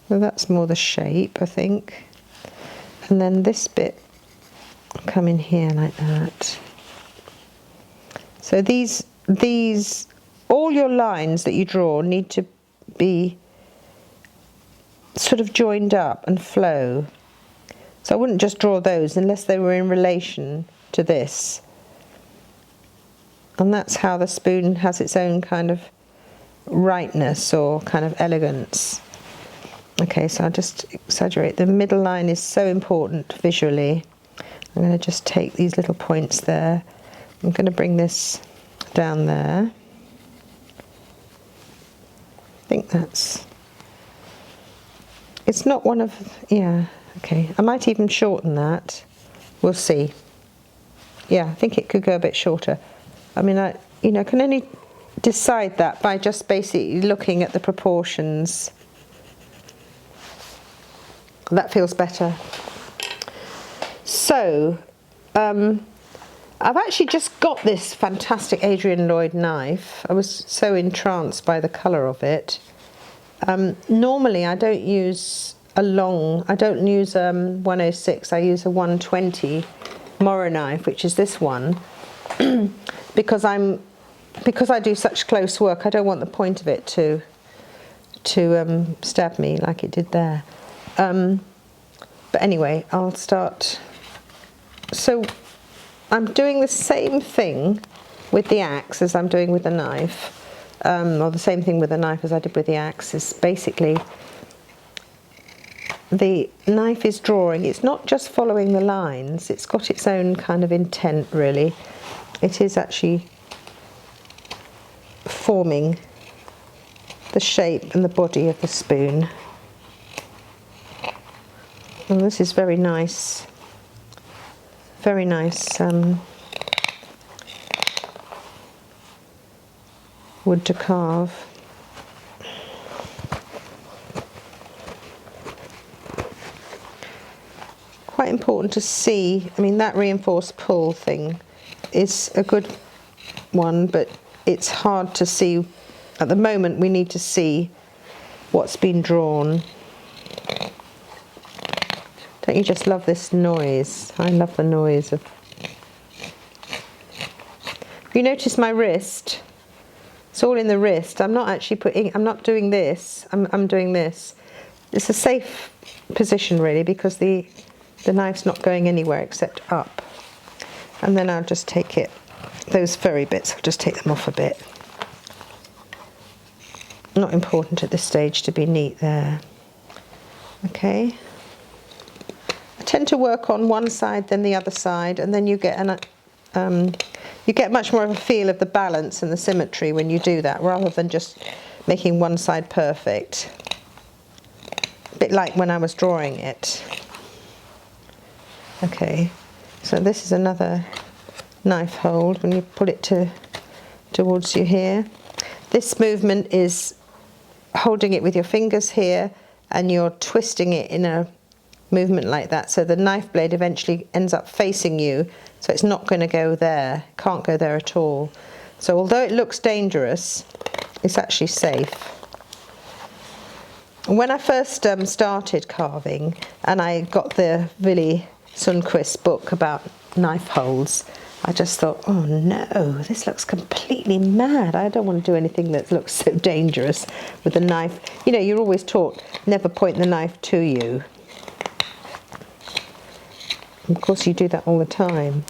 So that's more the shape, I think. And then this bit will come in here like that. So these, all your lines that you draw need to be sort of joined up and flow. So I wouldn't just draw those unless they were in relation to this. And that's how the spoon has its own kind of rightness or kind of elegance. Okay, so I'll just exaggerate. The middle line is so important visually. I'm going to just take these little points there. I'm going to bring this down there. I think that's... It's not one of... Yeah, okay. I might even shorten that. We'll see. Yeah, I think it could go a bit shorter. I mean, I can only decide that by just basically looking at the proportions. That feels better. So, I've actually just got this fantastic Adrian Lloyd knife. I was so entranced by the colour of it. Normally I don't use a 106, I use a 120 Morrell knife, which is this one, because I do such close work, I don't want the point of it to stab me like it did there. But anyway, I'll start. So I'm doing the same thing with the axe as I'm doing with the knife, or the same thing with the knife as I did with the axe. Is basically the knife is drawing. It's not just following the lines. It's got its own kind of intent, really. It is actually forming the shape and the body of the spoon. And this is very nice wood to carve. Quite important to see, I mean, that reinforced pull thing is a good one, but it's hard to see. At the moment we need to see what's been drawn. Don't you just love this noise? I love the noise of... If you notice my wrist, it's all in the wrist. I'm not actually I'm not doing this, I'm doing this. It's a safe position really, because the knife's not going anywhere except up. And then I'll just take it, those furry bits, I'll just take them off a bit. Not important at this stage to be neat there. Okay. I tend to work on one side then the other side, and then you get much more of a feel of the balance and the symmetry when you do that, rather than just making one side perfect. A bit like when I was drawing it. Okay, so this is another knife hold when you pull it towards you here. This movement is holding it with your fingers here, and you're twisting it in a movement like that, so the knife blade eventually ends up facing you, so it's not going to go there, can't go there at all. So although it looks dangerous, it's actually safe. When I first started carving, and I got the Willy Sundquist book about knife holds, I just thought, oh no, this looks completely mad. I don't want to do anything that looks so dangerous with a knife. You know, you're always taught, never point the knife to you. Of course you do that all the time.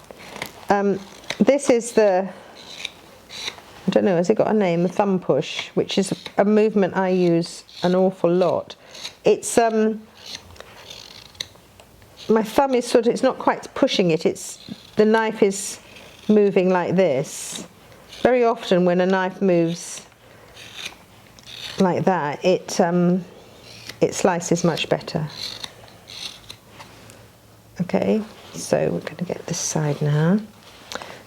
This is the, I don't know, has it got a name? The thumb push, which is a movement I use an awful lot. It's, my thumb is sort of, it's not quite pushing it, it's, the knife is moving like this. Very often when a knife moves like that, it slices much better. Okay, so we're going to get this side now.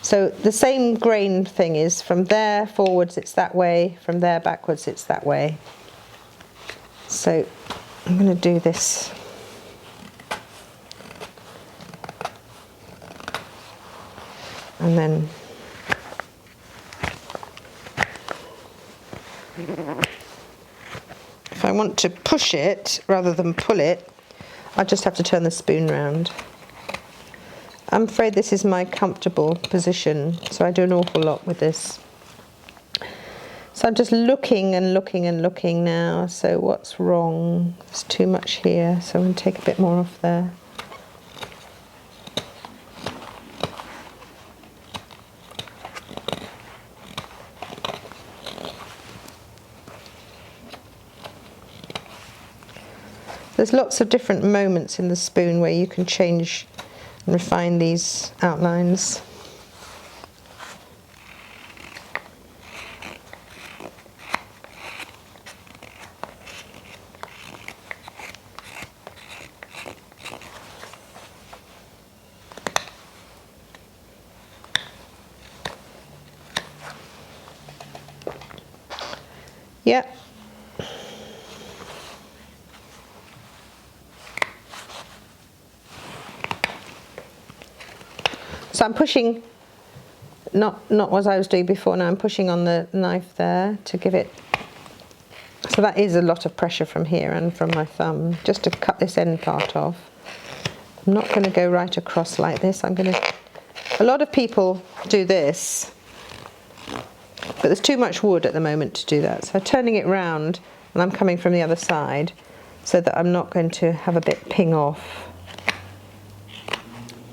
So the same grain thing is from there forwards it's that way, from there backwards it's that way. So I'm going to do this. And then if I want to push it rather than pull it, I just have to turn the spoon round. I'm afraid this is my comfortable position, so I do an awful lot with this. So I'm just looking and looking and looking now. So what's wrong? There's too much here, so I'm going to take a bit more off there. There's lots of different moments in the spoon where you can change and refine these outlines. Yeah. So I'm pushing, not what I was doing before, now I'm pushing on the knife there to give it, so that is a lot of pressure from here and from my thumb, just to cut this end part off. I'm not going to go right across like this. I'm going to, a lot of people do this, but there's too much wood at the moment to do that. So turning it round, and I'm coming from the other side, so that I'm not going to have a bit ping off.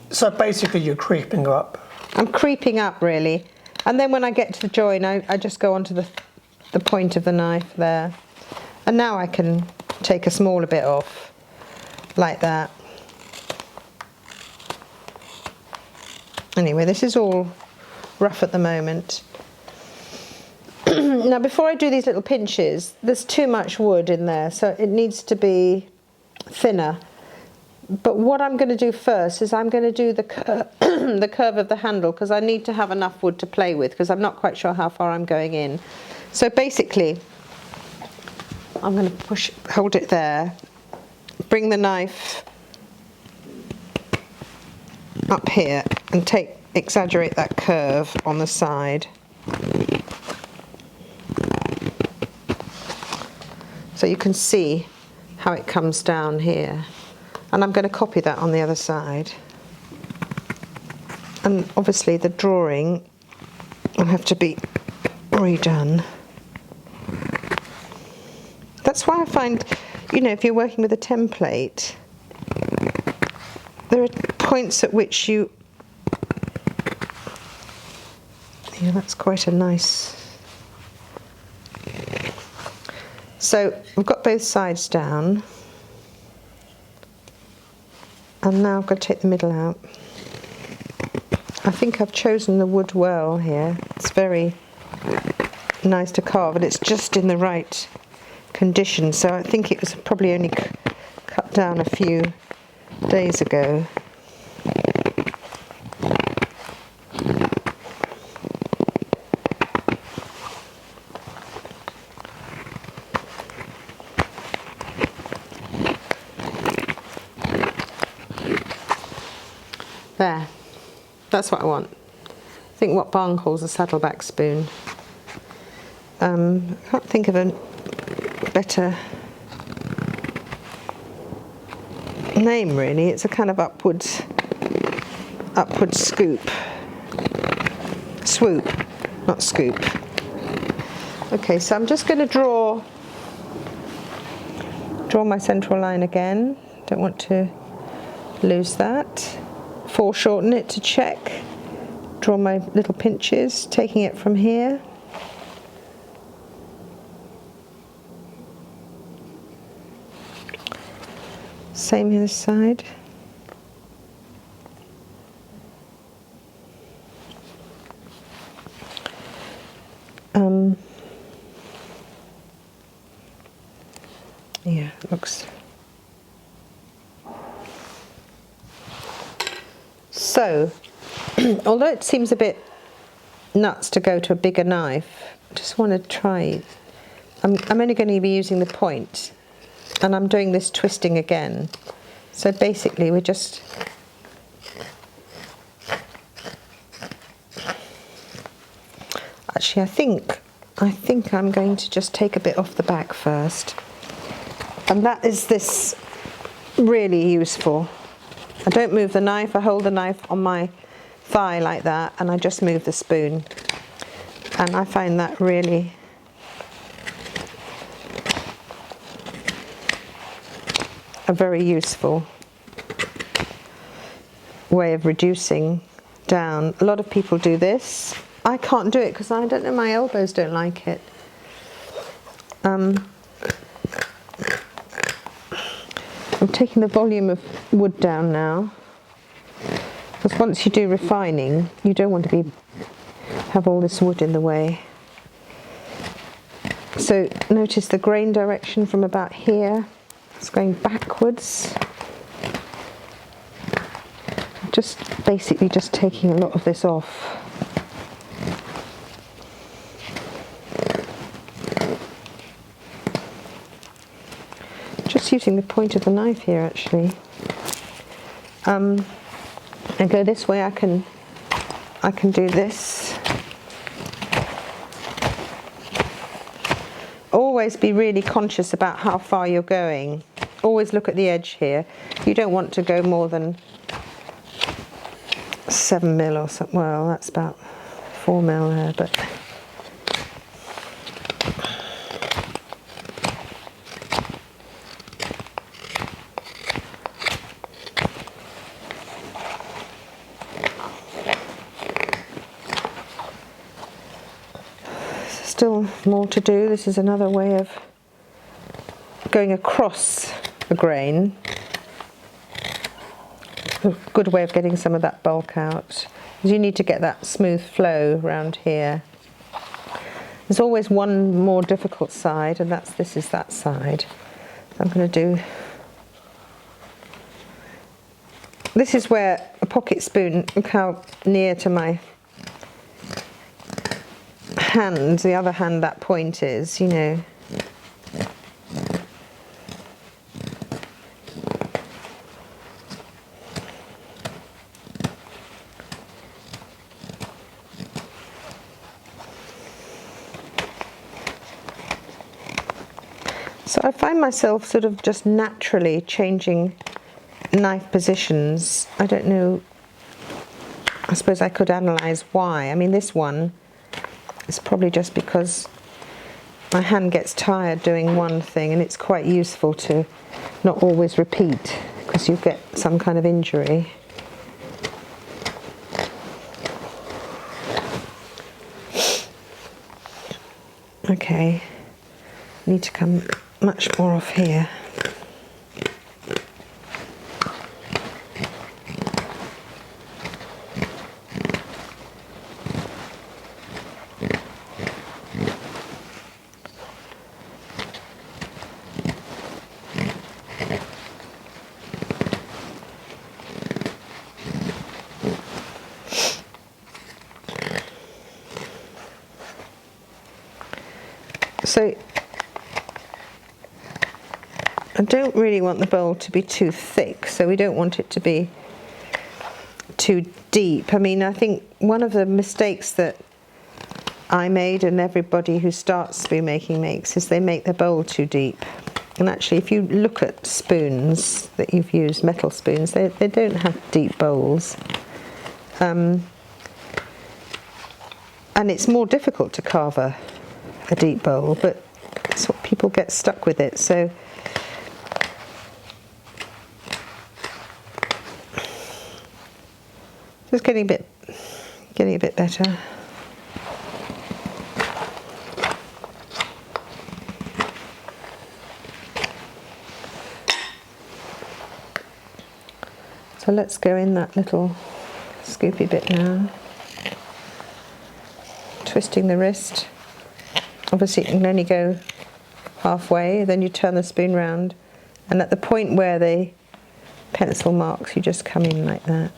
So basically you're creeping up. I'm creeping up really. And then when I get to the join, I just go onto the point of the knife there. And now I can take a smaller bit off, like that. Anyway, this is all rough at the moment. Now before I do these little pinches, there's too much wood in there, so it needs to be thinner. But what I'm going to do first is I'm going to do the curve of the handle, because I need to have enough wood to play with, because I'm not quite sure how far I'm going in. So basically, I'm going to hold it there, bring the knife up here and exaggerate that curve on the side. So you can see how it comes down here. And I'm going to copy that on the other side. And obviously the drawing will have to be redone. That's why I find, you know, if you're working with a template, there are points at which you... Yeah, that's quite a nice... So I've got both sides down. And now I've got to take the middle out. I think I've chosen the wood well here. It's very nice to carve, and it's just in the right condition. So I think it was probably only cut down a few days ago. There, that's what I want. I think what Barn calls a saddleback spoon. I can't think of a better name really. It's a kind of upward scoop. Swoop, not scoop. Okay, so I'm just going to draw my central line again. Don't want to lose that. Foreshorten it to check. Draw my little pinches, taking it from here. Same here this side. Yeah, it looks... So, although it seems a bit nuts to go to a bigger knife, I just want to try. I'm only going to be using the point, and I'm doing this twisting again. So basically we're just... Actually, I think I'm going to just take a bit off the back first. And that is this really useful. I don't move the knife, I hold the knife on my thigh like that, and I just move the spoon. And I find that really a very useful way of reducing down. A lot of people do this. I can't do it because I don't know, my elbows don't like it. I'm taking the volume of wood down now, because once you do refining, you don't want to have all this wood in the way. So notice the grain direction from about here. It's going backwards. Just basically just taking a lot of this off. Just using the point of the knife here actually. And go this way, I can do this. Always be really conscious about how far you're going. Always look at the edge here. You don't want to go more than 7 mil or something. Well, that's about 4 mil there, but still more to do. This is another way of going across the grain. A good way of getting some of that bulk out. You need to get that smooth flow around here. There's always one more difficult side, and this is that side. So I'm going to do. This is where a pocket spoon, look how near to my hand, the other hand, that point is, you know. So I find myself sort of just naturally changing knife positions. I don't know, I suppose I could analyse why. I mean, this one is probably just because my hand gets tired doing one thing, and it's quite useful to not always repeat because you get some kind of injury. Okay, need to come much more off here. So I don't really want the bowl to be too thick, so we don't want it to be too deep. I mean, I think one of the mistakes that I made, and everybody who starts spoon making makes, is they make the bowl too deep. And actually, if you look at spoons that you've used, metal spoons, they don't have deep bowls. And it's more difficult to carve a deep bowl, but that's what people get stuck with it. So just getting a bit better. So let's go in that little scoopy bit now. Twisting the wrist. Obviously, you can only go halfway, then you turn the spoon round, and at the point where the pencil marks, you just come in like that.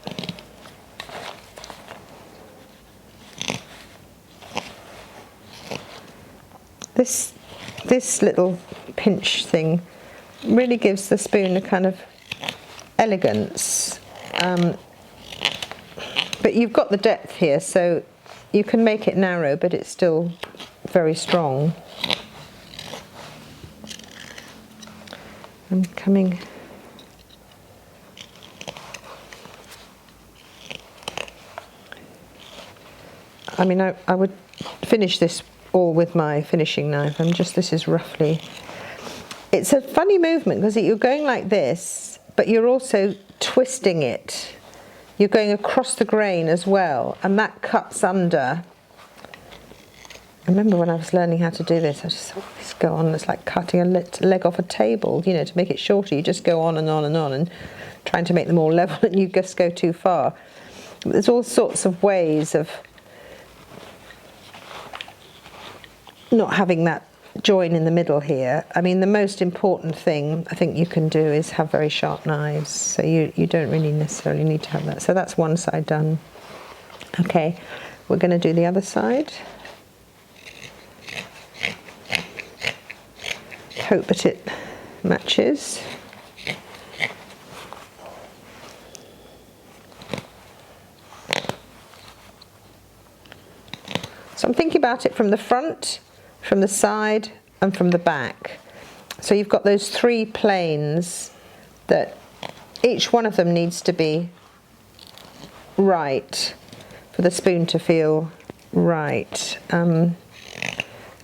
This little pinch thing really gives the spoon a kind of elegance, but you've got the depth here, so you can make it narrow, but it's still very strong. I'm coming I mean, I would finish this all with my finishing knife. This is roughly, it's a funny movement because you're going like this, but you're also twisting it. You're going across the grain as well, and that cuts under. I remember when I was learning how to do this, I just thought, just go on, it's like cutting a leg off a table, you know, to make it shorter. You just go on and on and on and trying to make them all level, and you just go too far. There's all sorts of ways of not having that join in the middle here. I mean, the most important thing I think you can do is have very sharp knives, so you don't really necessarily need to have that. So that's one side done. Okay, we're going to do the other side. Hope that it matches. So I'm thinking about it from the front, from the side, and from the back. So you've got those three planes that each one of them needs to be right for the spoon to feel right.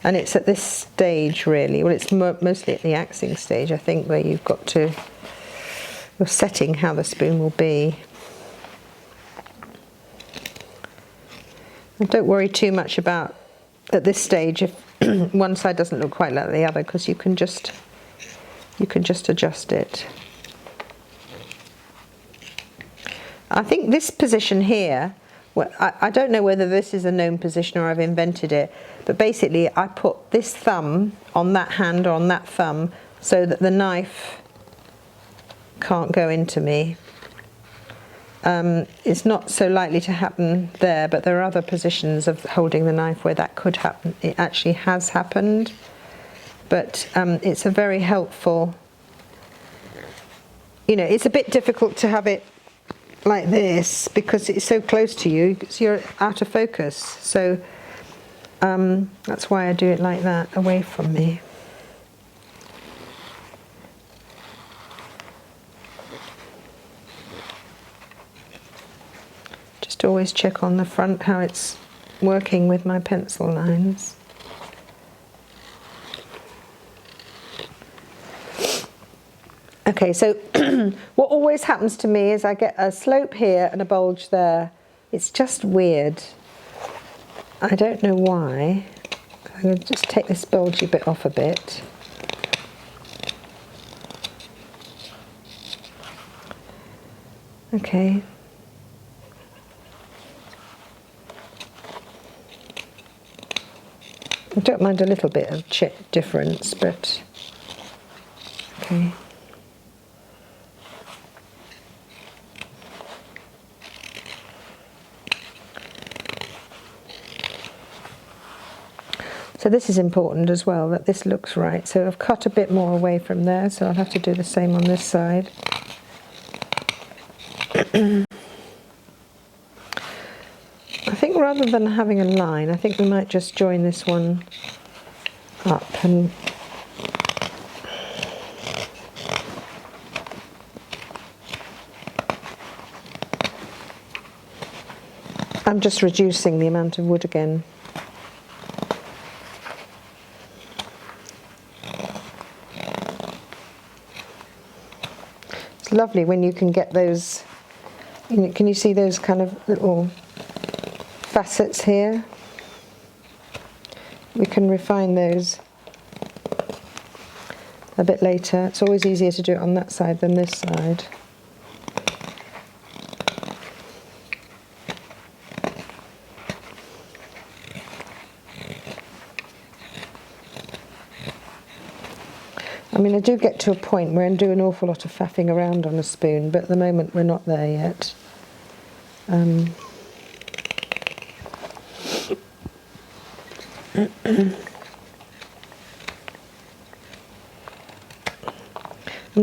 And it's at this stage really, well, it's mostly at the axing stage, I think, where you've got to, you're setting how the spoon will be. And don't worry too much about, at this stage, if one side doesn't look quite like the other, because you can just adjust it. I think this position here, well, I don't know whether this is a known position or I've invented it, but basically I put this thumb on that hand or on that thumb so that the knife can't go into me. It's not so likely to happen there, but there are other positions of holding the knife where that could happen. It actually has happened, but it's a very helpful, you know, it's a bit difficult to have it like this because it's so close to you, so you're out of focus. So that's why I do it like that, away from me. Just always check on the front how it's working with my pencil lines. Okay, so what always happens to me is I get a slope here and a bulge there. It's just weird. I don't know why. I'm going to just take this bulgy bit off a bit. Okay. I don't mind a little bit of difference, but okay. So this is important as well, that this looks right. So I've cut a bit more away from there, so I'll have to do the same on this side. I think rather than having a line, I think we might just join this one up and I'm just reducing the amount of wood again. It's lovely when you can get those, you know, can you see those kind of little facets here? We can refine those a bit later. It's always easier to do it on that side than this side. I mean, I do get to a point where I do an awful lot of faffing around on a spoon, but at the moment we're not there yet. I'm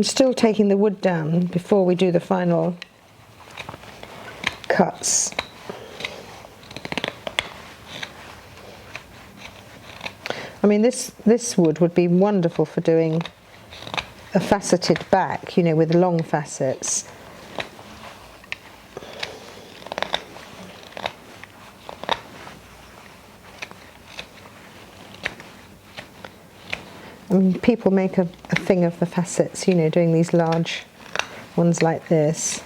still taking the wood down before we do the final cuts. I mean, this wood would be wonderful for doing a faceted back, you know, with long facets. I mean, people make a thing of the facets, you know, doing these large ones like this.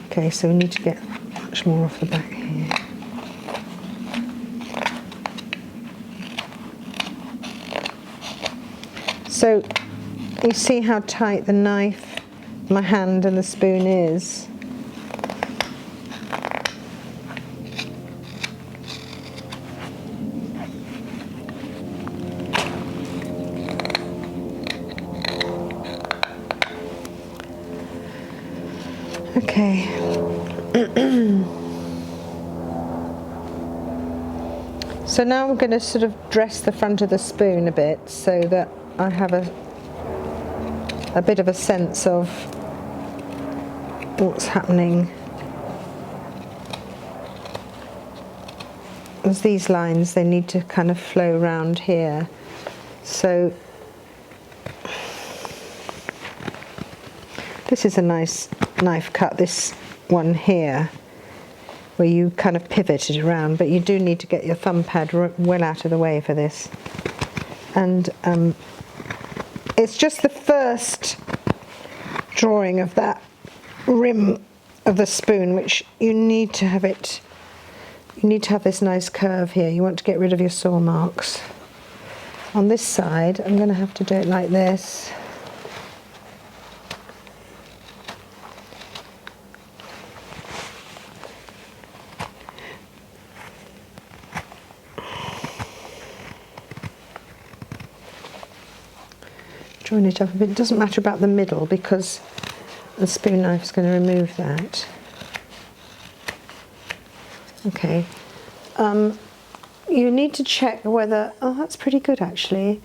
Okay, so we need to get much more off the back here. So you see how tight the knife, my hand and the spoon is. Okay. So now I'm going to sort of dress the front of the spoon a bit so that I have a bit of a sense of what's happening. As these lines, they need to kind of flow around here. So this is a nice knife cut, this one here, where you kind of pivot it around, but you do need to get your thumb pad well out of the way for this. And it's just the first drawing of that rim of the spoon, which you need to have it, you need to have this nice curve here. You want to get rid of your saw marks. On this side, I'm going to have to do it like this. Join it up a bit. It doesn't matter about the middle because the spoon knife is going to remove that. Okay. You need to check whether, oh, that's pretty good actually.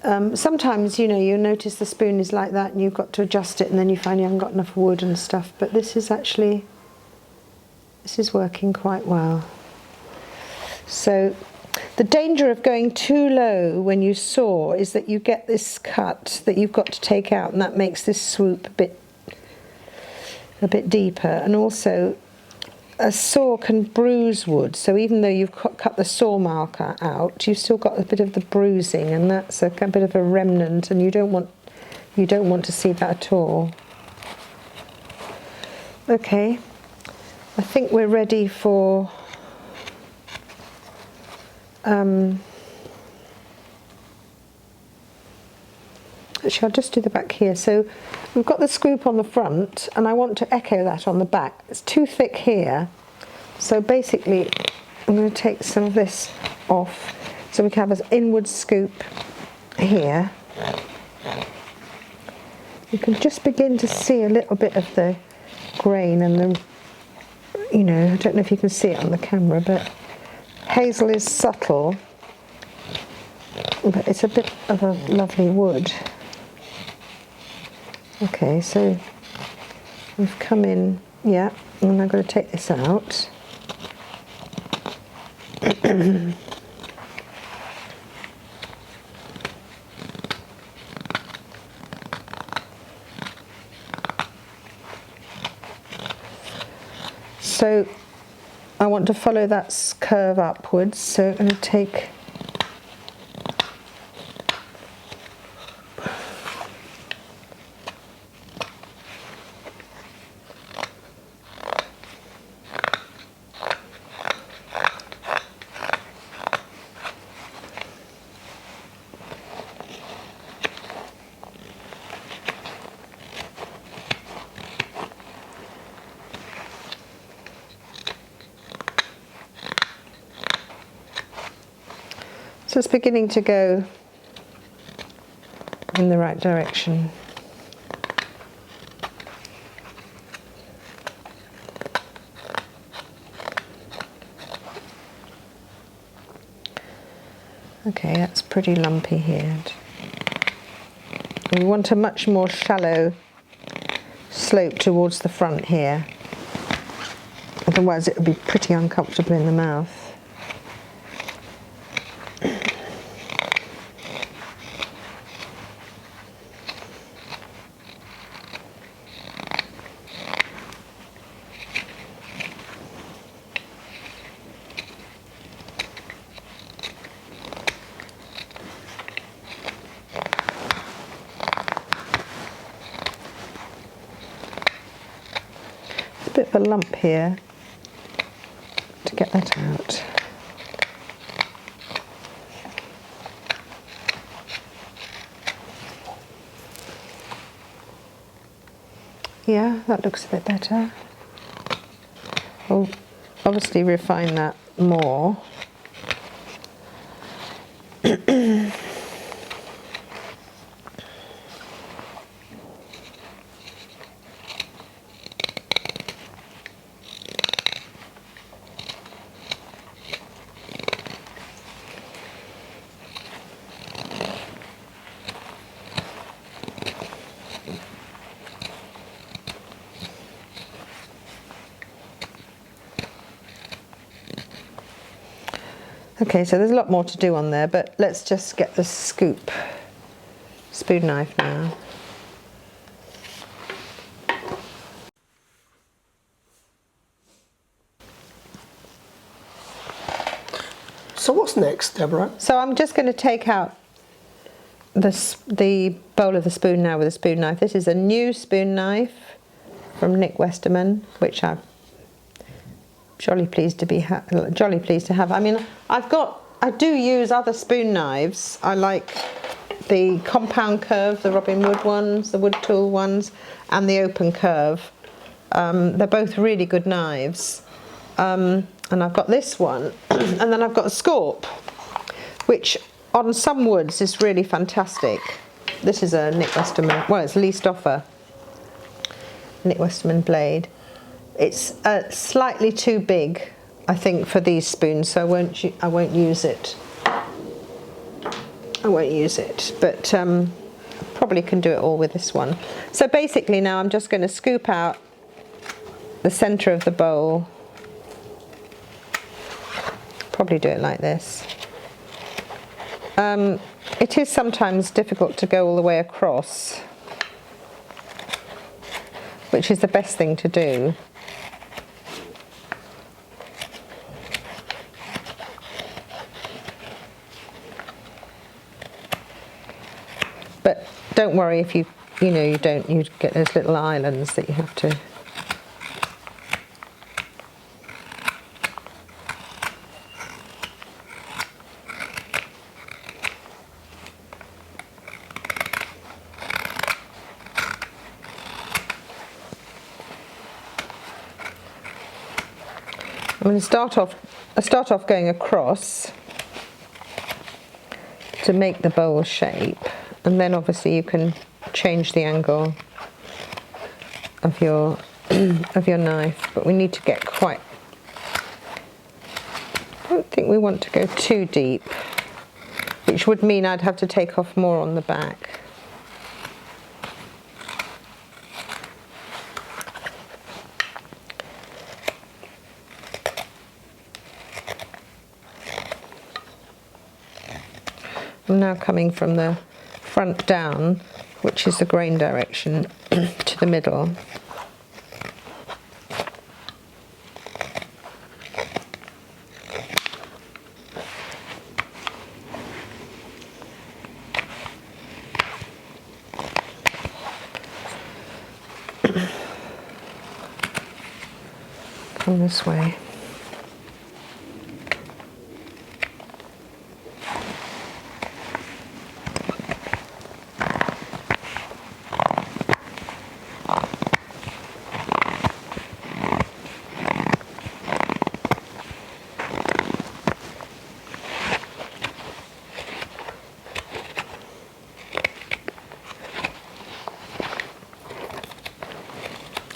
Sometimes, you know, you notice the spoon is like that and you've got to adjust it and then you find you haven't got enough wood and stuff, but this is actually, this is working quite well. So the danger of going too low when you saw is that you get this cut that you've got to take out, and that makes this swoop a bit deeper. And also, a saw can bruise wood, so even though you've cut the saw marker out, you've still got a bit of the bruising, and that's a bit of a remnant, and you don't want to see that at all. Okay, I think we're ready for actually, I'll just do the back here. So we've got the scoop on the front and I want to echo that on the back. It's too thick here, so basically I'm going to take some of this off so we can have an inward scoop here. You can just begin to see a little bit of the grain and the, you know, I don't know if you can see it on the camera, but hazel is subtle, but it's a bit of a lovely wood. Okay, so we've come in, yeah, and I'm going to take this out. So I want to follow that curve upwards, so I'm going to take so it's beginning to go in the right direction. Okay, that's pretty lumpy here. We want a much more shallow slope towards the front here. Otherwise it would be pretty uncomfortable in the mouth. of a lump here to get that out. Yeah, that looks a bit better. We'll obviously refine that more. Okay, so there's a lot more to do on there, but let's just get the spoon knife now. So what's next, Deborah? So I'm just going to take out the bowl of the spoon now with a spoon knife. This is a new spoon knife from Nick Westerman, which I'm jolly pleased to have. I mean, I do use other spoon knives. I like the compound curve, the Robin Wood ones, the wood tool ones, and the open curve. They're both really good knives. And I've got this one, and then I've got a Scorp, which on some woods is really fantastic. This is a Nick Westerman, well, it's least offer Nick Westerman blade. It's slightly too big, I think, for these spoons, so I won't use it. But probably can do it all with this one. So basically now I'm just going to scoop out the centre of the bowl. Probably do it like this. It is sometimes difficult to go all the way across, which is the best thing to do. But don't worry if you get those little islands that you have to. I'm going to start off going across to make the bowl shape, and then obviously you can change the angle of your knife, but we need to get quite, I don't think we want to go too deep, which would mean I'd have to take off more on the back. I'm now coming from the front down, which is the grain direction, to the middle. Come this way.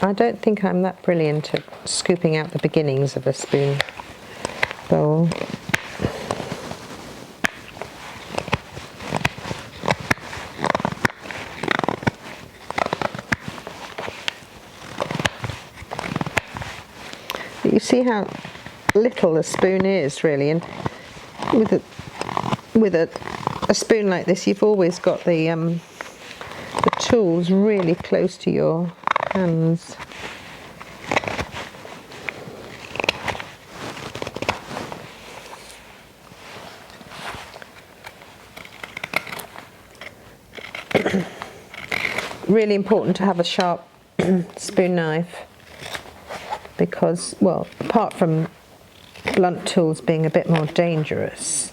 I don't think I'm that brilliant at scooping out the beginnings of a spoon bowl. But you see how little a spoon is, really, and with a spoon like this, you've always got the tools really close to your hands. Really important to have a sharp spoon knife. because, well, apart from blunt tools being a bit more dangerous,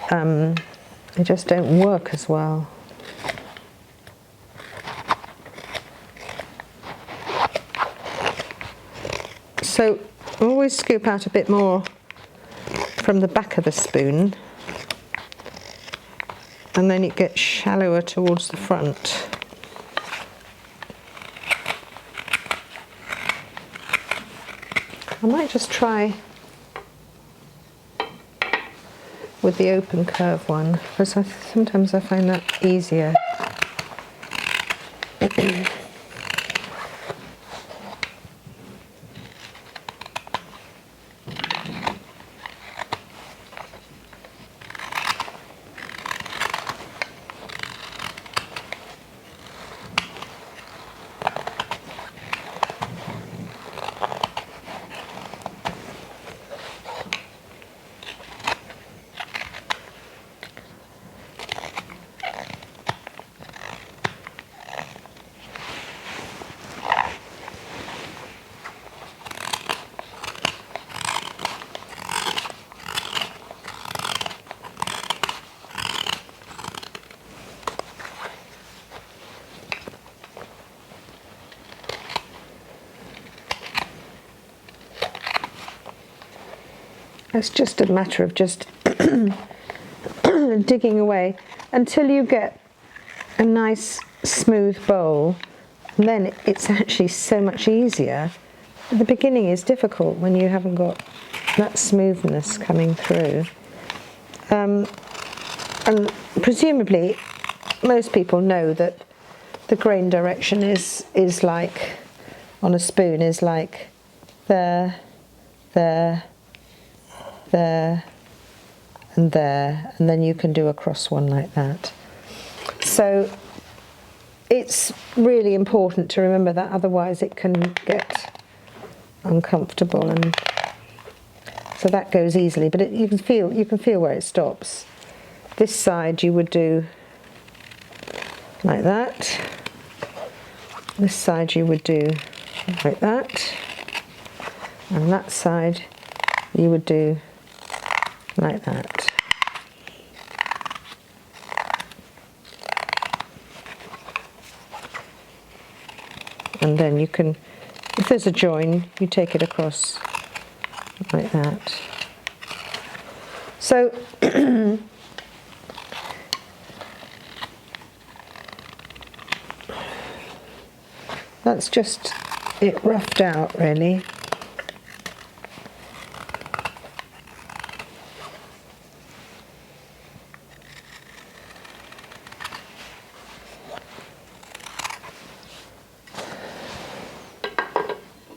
they just don't work as well. So always scoop out a bit more from the back of the spoon, and then it gets shallower towards the front. I might just try with the open curve one, because sometimes I find that easier. It's just a matter of just digging away until you get a nice smooth bowl, and then it's actually so much easier. The beginning is difficult when you haven't got that smoothness coming through. And presumably most people know that the grain direction is like, on a spoon, is like there, there, there, and there, and then you can do a cross one like that. So it's really important to remember that, otherwise it can get uncomfortable, and so that goes easily, but you can feel where it stops. This side you would do like that. This side you would do like that, and that side you would do like that. And then you can, if there's a join, you take it across like that. So that's just it roughed out, really.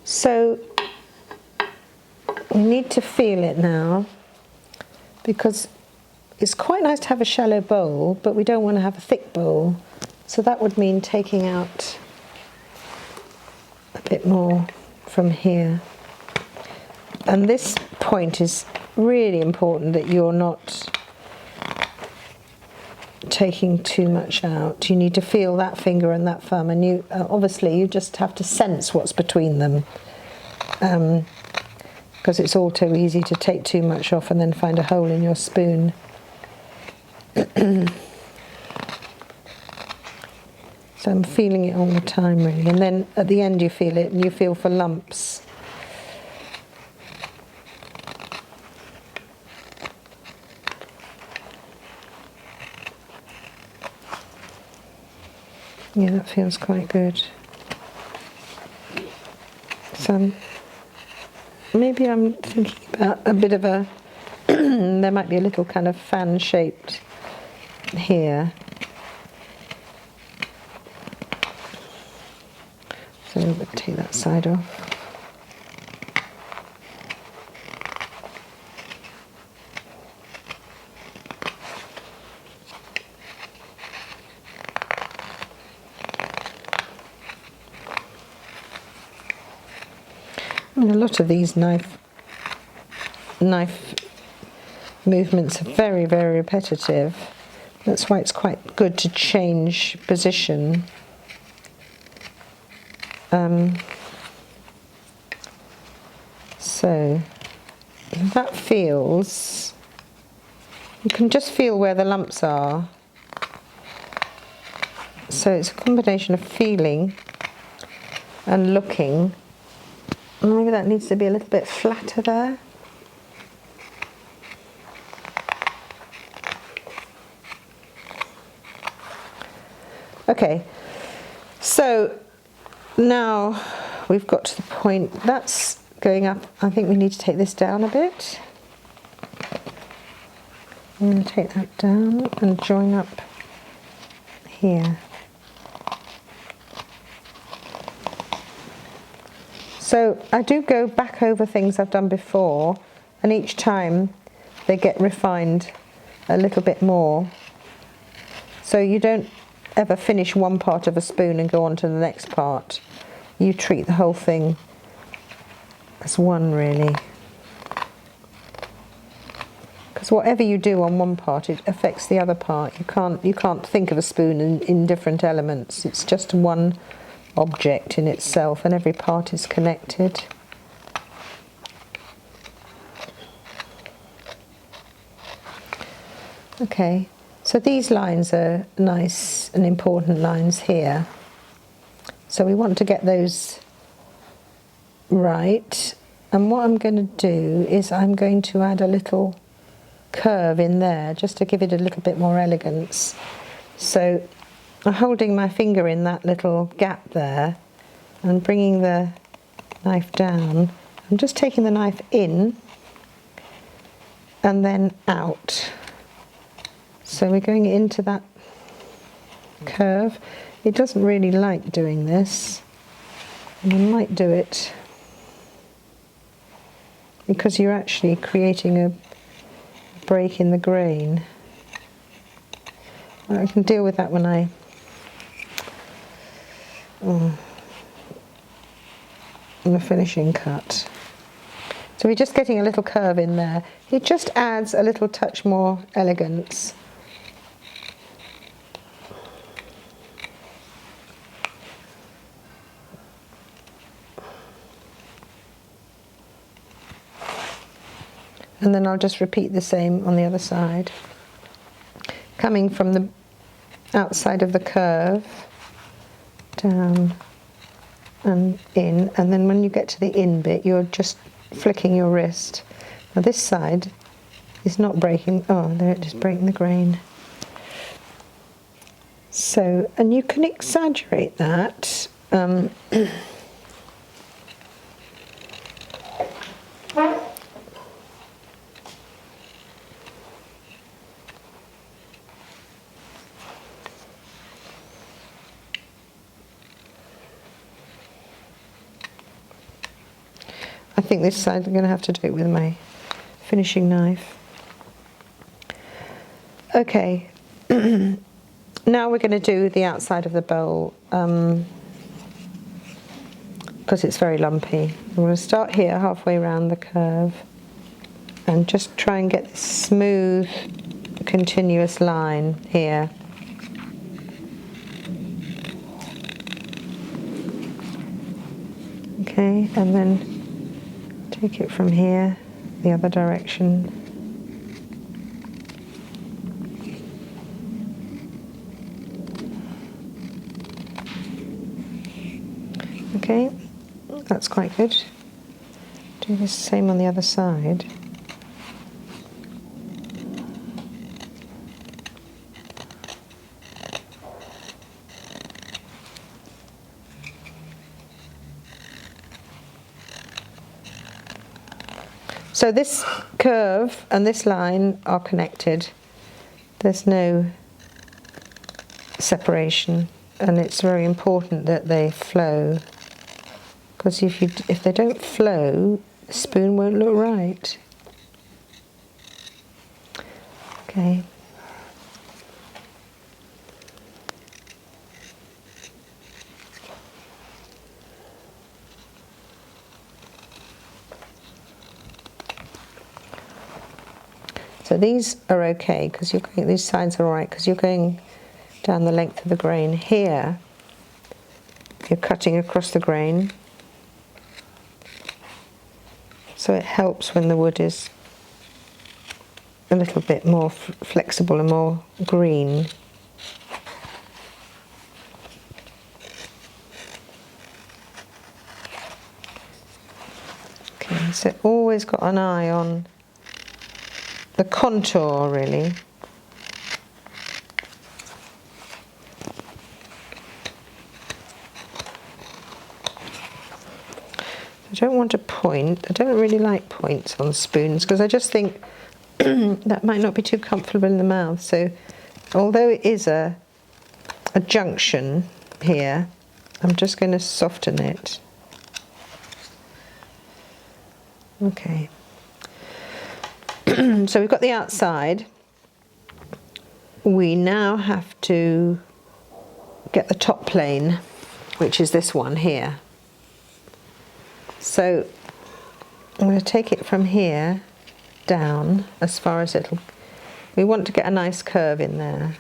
So we need to feel it now, because it's quite nice to have a shallow bowl, but we don't want to have a thick bowl. So that would mean taking out a bit more from here. And this point is really important, that you're not taking too much out. You need to feel that finger and that thumb, and you obviously you just have to sense what's between them, because it's all too easy to take too much off and then find a hole in your spoon. So I'm feeling it all the time, really, and then at the end you feel it, and you feel for lumps. Yeah, that feels quite good. So maybe I'm thinking about a bit of a, there might be a little kind of fan shaped here. So we'll take that side off. A lot of these knife movements are very, very repetitive. That's why it's quite good to change position. So that feels, you can just feel where the lumps are. So it's a combination of feeling and looking. Maybe that needs to be a little bit flatter there. Okay, so now we've got to the point that's going up. I think we need to take this down a bit. I'm going to take that down and join up here. So I do go back over things I've done before, and each time they get refined a little bit more. So you don't ever finish one part of a spoon and go on to the next part. You treat the whole thing as one, really. Because whatever you do on one part, it affects the other part. You can't think of a spoon in different elements. It's just one object in itself, and every part is connected. Okay, so these lines are nice and important lines here. So we want to get those right. And what I'm going to do is I'm going to add a little curve in there just to give it a little bit more elegance. So I'm holding my finger in that little gap there and bringing the knife down. I'm just taking the knife in and then out. So we're going into that curve. It doesn't really like doing this, and I might do it because you're actually creating a break in the grain. I can deal with that when I in the finishing cut. So we're just getting a little curve in there. It just adds a little touch more elegance. And then I'll just repeat the same on the other side. Coming from the outside of the curve, down and in, and then when you get to the in bit, you're just flicking your wrist. Now this side is not breaking, oh, there it is, breaking the grain. So, and you can exaggerate that. I think this side I'm going to have to do it with my finishing knife. Okay, now we're going to do the outside of the bowl because it's very lumpy. I'm going to start here halfway around the curve and just try and get this smooth, continuous line here. Okay, and then take it from here, the other direction. Okay, that's quite good. Do the same on the other side. So this curve and this line are connected. There's no separation, and it's very important that they flow, because if they don't flow, the spoon won't look right. Okay. So these are okay because you're going, these sides are all right because you're going down the length of the grain. Here, you're cutting across the grain. So it helps when the wood is a little bit more flexible and more green. Okay, so always got an eye on the contour, really. I don't want a point. I don't really like points on spoons because I just think that might not be too comfortable in the mouth. So although it is a junction here, I'm just going to soften it. Okay. So we've got the outside. We now have to get the top plane, which is this one here. So I'm going to take it from here down as far as it'll. We want to get a nice curve in there.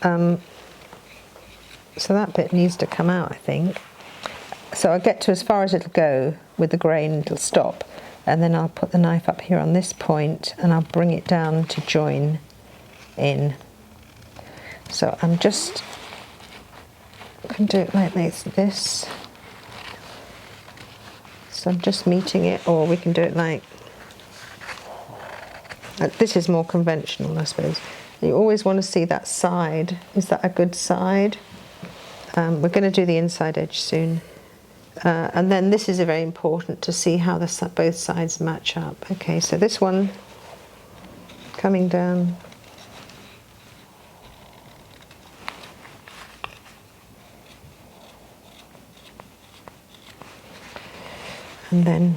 So that bit needs to come out, I think. So I'll get to as far as it'll go with the grain, it'll stop. And then I'll put the knife up here on this point and I'll bring it down to join in. So I'm just, I can do it like this. So I'm just meeting it, or we can do it like, this is more conventional, I suppose. You always want to see that side. Is that a good side? We're going to do the inside edge soon. And then this is very important to see how both sides match up. Okay, so this one coming down. And then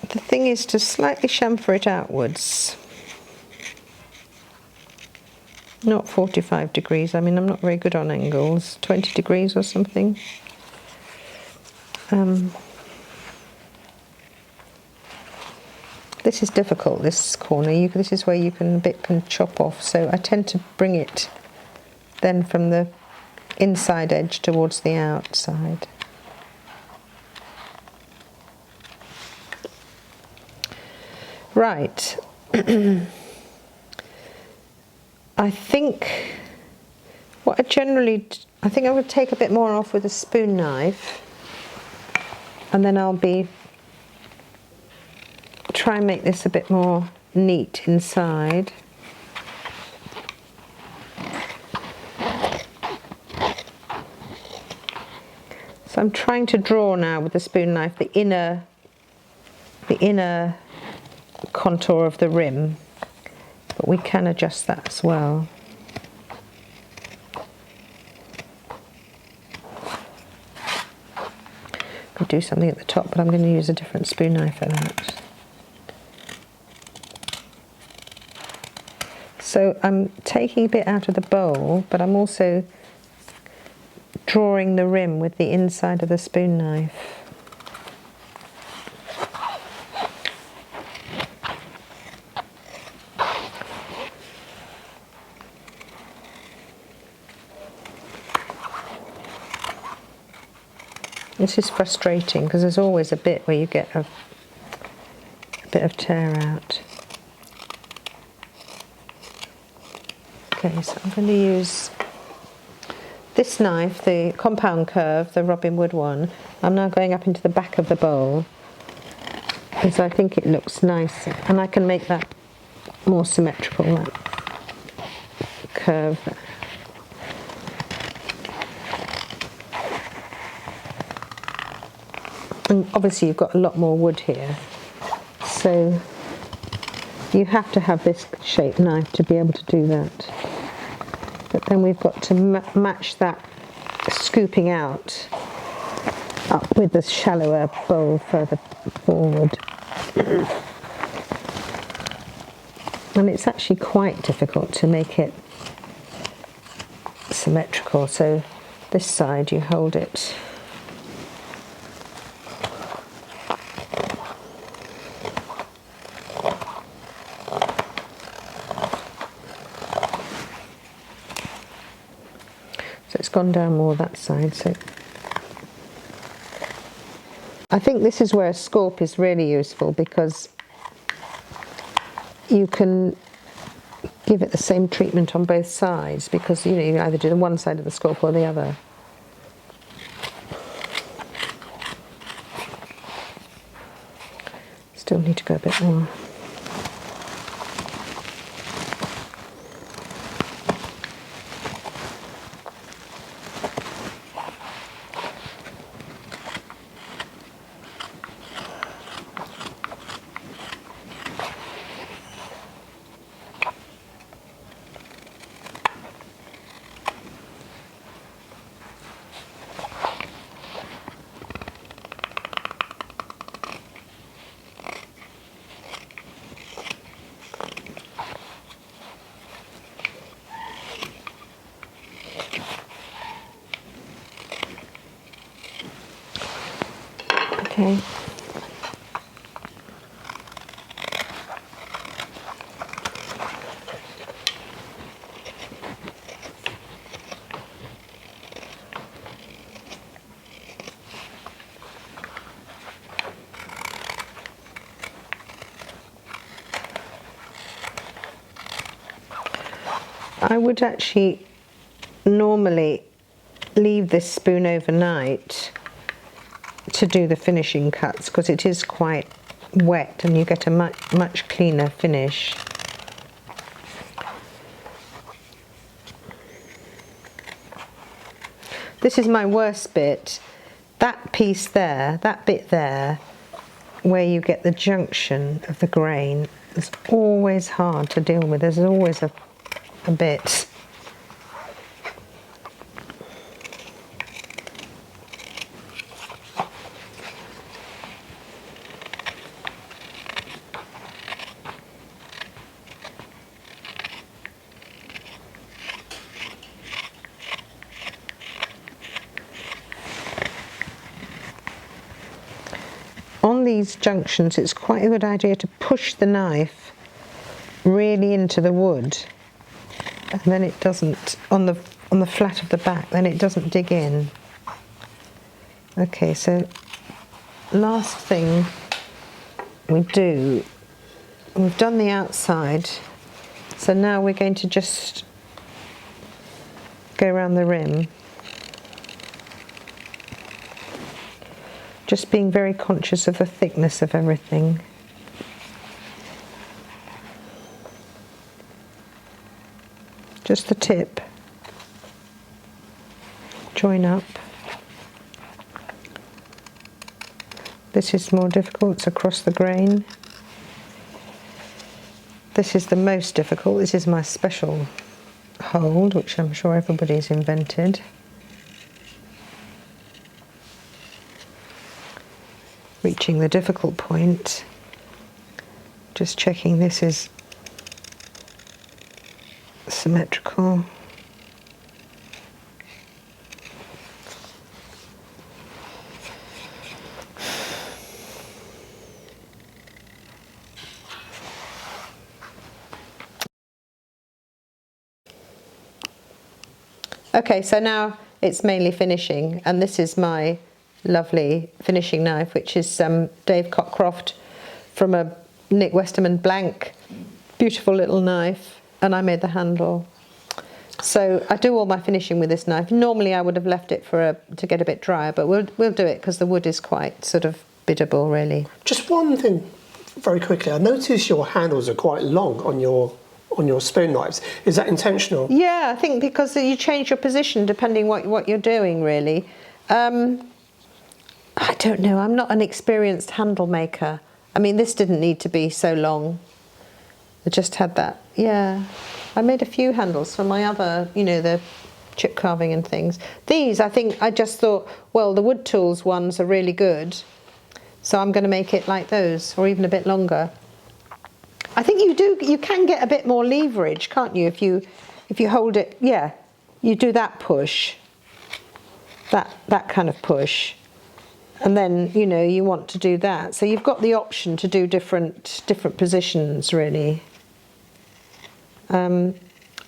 the thing is to slightly chamfer it outwards, not 45 degrees. I mean, I'm not very good on angles. 20 degrees or something. This is difficult, this corner. This is where you can chop off. So I tend to bring it then from the inside edge towards the outside. Right. I think what I think I would take a bit more off with a spoon knife, and then I'll try and make this a bit more neat inside. So I'm trying to draw now with the spoon knife the inner contour of the rim, but we can adjust that as well. Could do something at the top, but I'm going to use a different spoon knife for that. So I'm taking a bit out of the bowl, but I'm also drawing the rim with the inside of the spoon knife. This is frustrating because there's always a bit where you get a bit of tear out. Okay, so I'm going to use this knife, the compound curve, the Robin Wood one. I'm now going up into the back of the bowl because I think it looks nice, and I can make that more symmetrical, that curve. And obviously you've got a lot more wood here, so you have to have this shaped knife to be able to do that. But then we've got to match that scooping out up with the shallower bowl further forward. And it's actually quite difficult to make it symmetrical, so this side you hold it. So it's gone down more that side. So I think this is where a scorp is really useful, because you can give it the same treatment on both sides, because you either do the one side of the scorp or the other. Still need to go a bit more. Okay. I would actually normally leave this spoon overnight to do the finishing cuts, because it is quite wet and you get a much cleaner finish. This is my worst bit, that piece there, that bit there, where you get the junction of the grain, is always hard to deal with. There's always a bit. On these junctions, it's quite a good idea to push the knife really into the wood, and then it doesn't, on the flat of the back, then it doesn't dig in. Okay, so last thing we do, we've done the outside, so now we're going to just go around the rim. Just being very conscious of the thickness of everything. Just the tip. Join up. This is more difficult, it's across the grain. This is the most difficult. This is my special hold, which I'm sure everybody's invented. Reaching the difficult point, just checking this is symmetrical. Okay, so now it's mainly finishing, and this is my lovely finishing knife, which is Dave Cockcroft from a Nick Westerman blank, beautiful little knife, and I made the handle. So I do all my finishing with this knife. Normally I would have left it to get a bit drier, but we'll do it because the wood is quite sort of biddable, really. Just one thing very quickly, I notice your handles are quite long on your spoon knives. Is that intentional? Yeah, I think because you change your position depending what you're doing, really. I don't know, I'm not an experienced handle maker. I mean, this didn't need to be so long. I just had that, yeah. I made a few handles for my other, the chip carving and things. These, I think, I just thought, well, the Wood Tools ones are really good, so I'm going to make it like those, or even a bit longer. I think you can get a bit more leverage, can't you, if you hold it, yeah, you do that push, that kind of push. And then, you want to do that. So you've got the option to do different positions, really.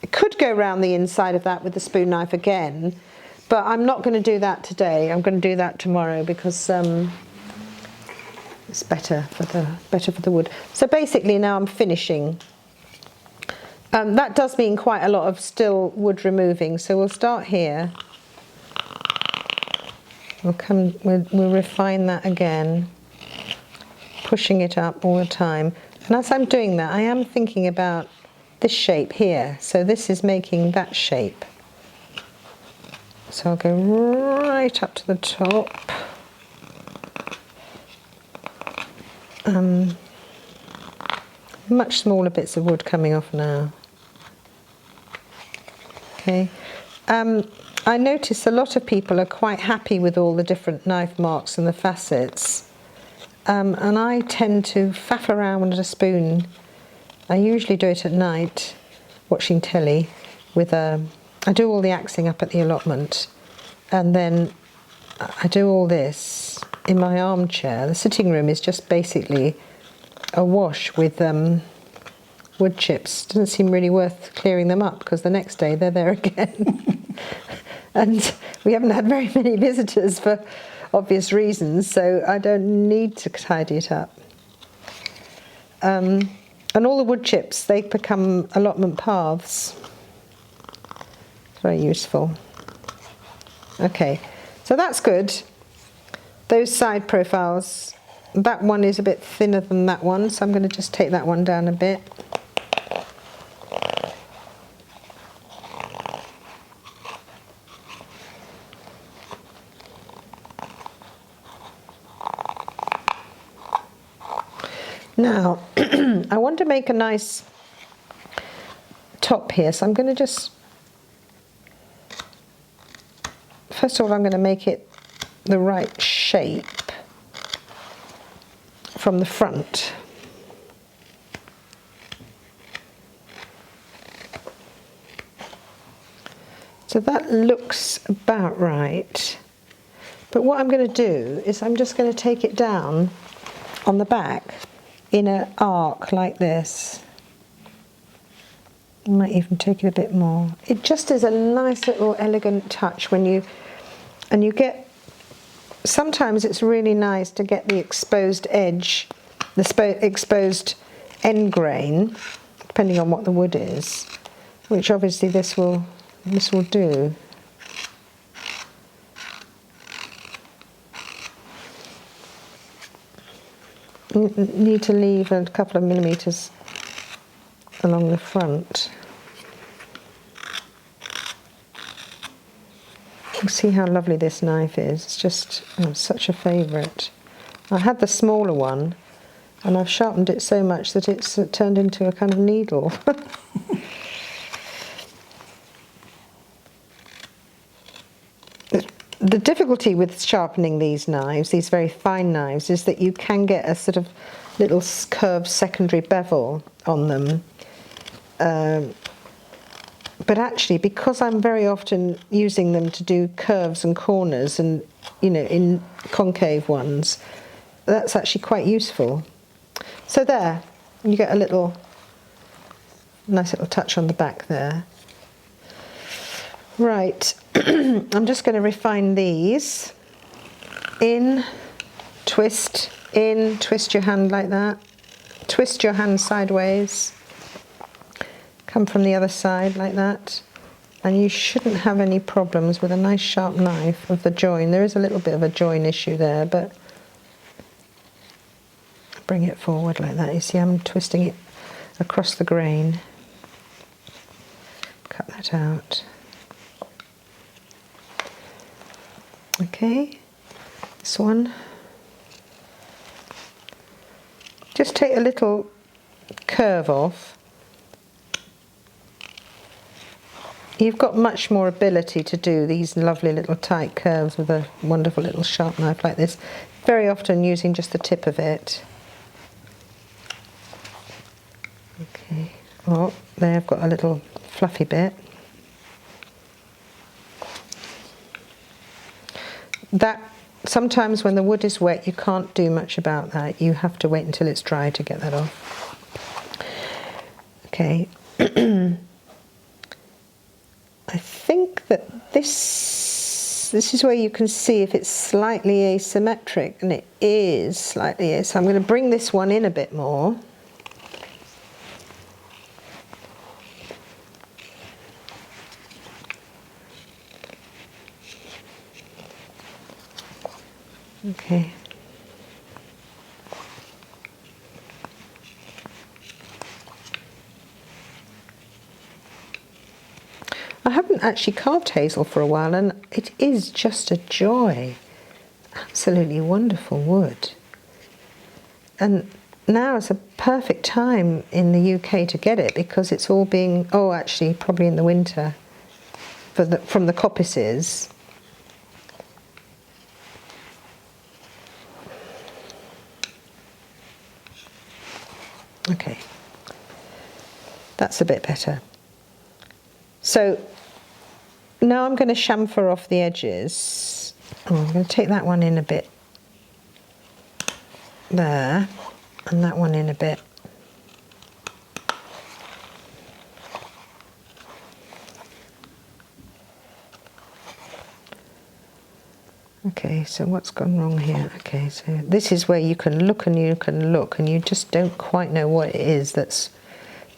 could go around the inside of that with the spoon knife again, but I'm not going to do that today. I'm going to do that tomorrow because it's better for the wood. So basically now I'm finishing. That does mean quite a lot of still wood removing. So we'll start here. We'll refine that again, pushing it up all the time. And as I'm doing that, I am thinking about this shape here. So this is making that shape. So I'll go right up to the top. Much smaller bits of wood coming off now. Okay. I notice a lot of people are quite happy with all the different knife marks and the facets. And I tend to faff around with a spoon. I usually do it at night, watching telly. I do all the axing up at the allotment, and then I do all this in my armchair. The sitting room is just basically awash with wood chips. Doesn't seem really worth clearing them up because the next day they're there again. And we haven't had very many visitors for obvious reasons, so I don't need to tidy it up. And all the wood chips, they become allotment paths. It's very useful. Okay, so that's good. Those side profiles, that one is a bit thinner than that one, so I'm going to just take that one down a bit. Now, I want to make a nice top here, so I'm going to just, first of all, I'm going to make it the right shape from the front. So that looks about right. But what I'm going to do is I'm just going to take it down on the back in an arc like this. I might even take it a bit more. It just is a nice little elegant touch when you get, sometimes it's really nice to get the exposed edge, the exposed end grain, depending on what the wood is, which obviously this will do. You need to leave a couple of millimetres along the front. You see how lovely this knife is. It's just such a favourite. I had the smaller one and I've sharpened it so much that it's turned into a kind of needle. The difficulty with sharpening these knives, these very fine knives, is that you can get a sort of little curved secondary bevel on them. But actually, because I'm very often using them to do curves and corners and, you know, in concave ones, that's actually quite useful. So there, you get a nice little touch on the back there. Right, I'm just going to refine these. In, twist your hand like that. Twist your hand sideways. Come from the other side like that. And you shouldn't have any problems with a nice sharp knife of the join. There is a little bit of a join issue there, but bring it forward like that. You see, I'm twisting it across the grain. Cut that out. Okay, this one. Just take a little curve off. You've got much more ability to do these lovely little tight curves with a wonderful little sharp knife like this. Very often using just the tip of it. Okay, oh, there I've got a little fluffy bit. That, sometimes when the wood is wet, you can't do much about that. You have to wait until it's dry to get that off. Okay. But this is where you can see if it's slightly asymmetric, and it is slightly asymmetric. So I'm going to bring this one in a bit more. Okay. I haven't actually carved hazel for a while, and it is just a joy. Absolutely wonderful wood. And now is a perfect time in the UK to get it, because it's all being, oh, actually probably in the winter from the coppices. Okay, that's a bit better. So now I'm going to chamfer off the edges. Oh, I'm going to take that one in a bit there, and that one in a bit. Okay, so what's gone wrong here? Okay, so this is where you can look and you can look, and you just don't quite know what it is that's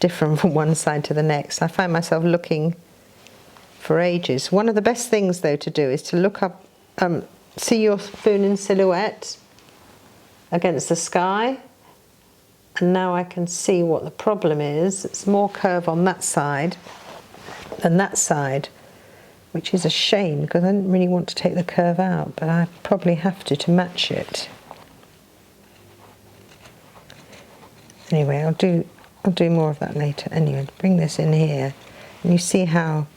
different from one side to the next. I find myself looking for ages. One of the best things, though, to do is to look up, see your spoon in silhouette against the sky, and now I can see what the problem is. It's more curve on that side than that side, which is a shame, because I didn't really want to take the curve out, but I probably have to match it. Anyway, I'll do more of that later. Anyway, bring this in here, and you see how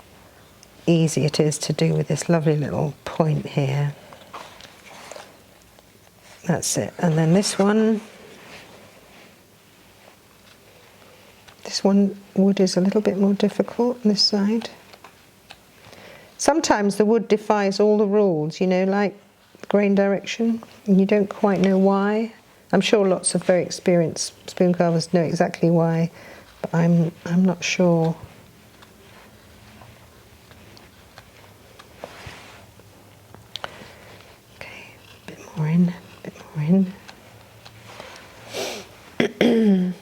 easy it is to do with this lovely little point here. That's it. And then this one wood is a little bit more difficult on this side. Sometimes the wood defies all the rules, you know, like grain direction, and you don't quite know why. I'm sure lots of very experienced spoon carvers know exactly why, but I'm not sure. Okay, a bit more in, a bit more in.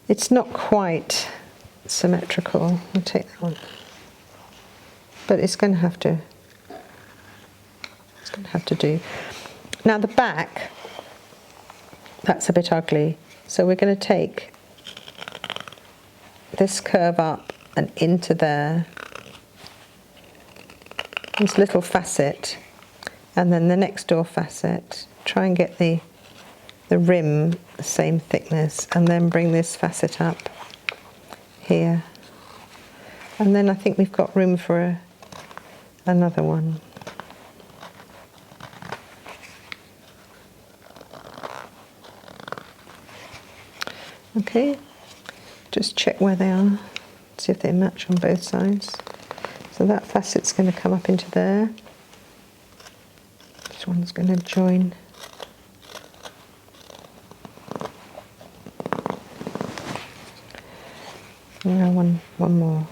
It's not quite symmetrical. I'll take that one, but it's going to have to. It's going to have to do. Now the back, that's a bit ugly, so we're going to take this curve up and into there, this little facet, and then the next door facet. Try and get the rim the same thickness, and then bring this facet up here, and then I think we've got room for another one. Okay, just check where they are, see if they match on both sides. So that facet's going to come up into there. This one's going to join. Now one more.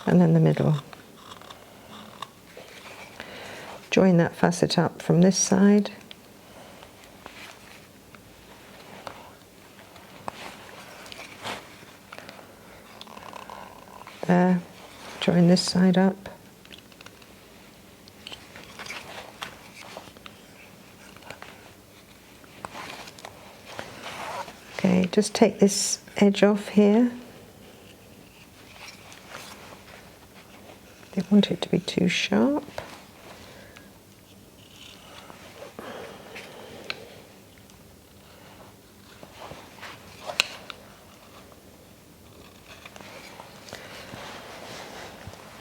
And then the middle. Join that facet up from this side. There. Join this side up. Okay, just take this edge off here. Don't want it to be too sharp.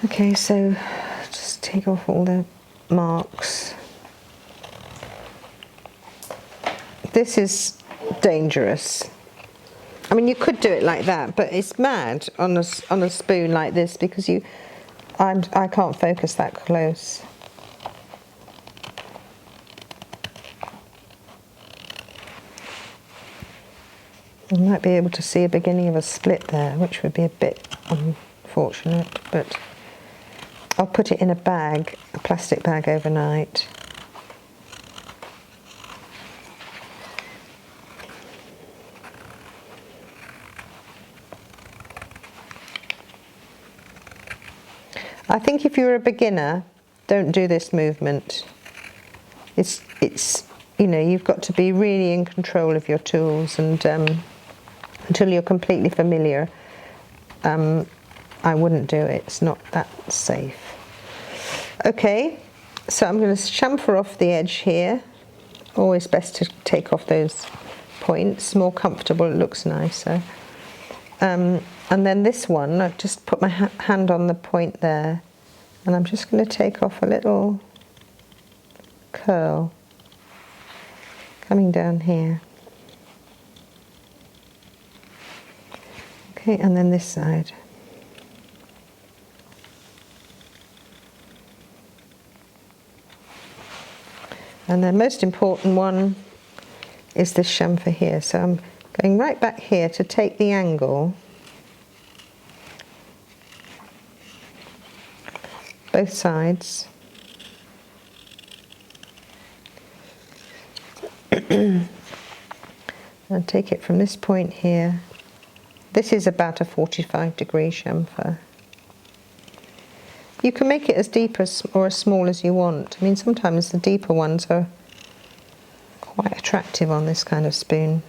Okay, so just take off all the marks. This is dangerous. I mean, you could do it like that, but it's mad on a spoon like this, because I can't focus that close. I might be able to see a beginning of a split there, which would be a bit unfortunate, but I'll put it in a bag, a plastic bag overnight. I think if you're a beginner, don't do this movement. It's you know, you've got to be really in control of your tools, and until you're completely familiar, I wouldn't do it. It's not that safe. Okay, so I'm going to chamfer off the edge here. Always best to take off those points. More comfortable, it looks nicer. And then this one, I've just put my hand on the point there, and I'm just going to take off a little curl coming down here. Okay, and then this side. And the most important one is this chamfer here. So I'm going right back here to take the angle, both sides. And take it from this point here. This is about a 45-degree chamfer. You can make it as deep as or as small as you want. I mean, sometimes the deeper ones are quite attractive on this kind of spoon.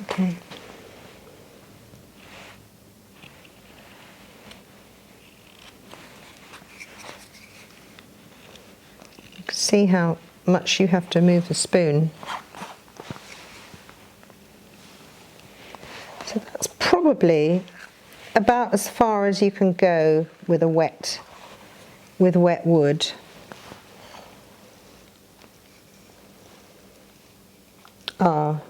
Okay. You can see how much you have to move the spoon. So that's probably about as far as you can go with wet wood. I'm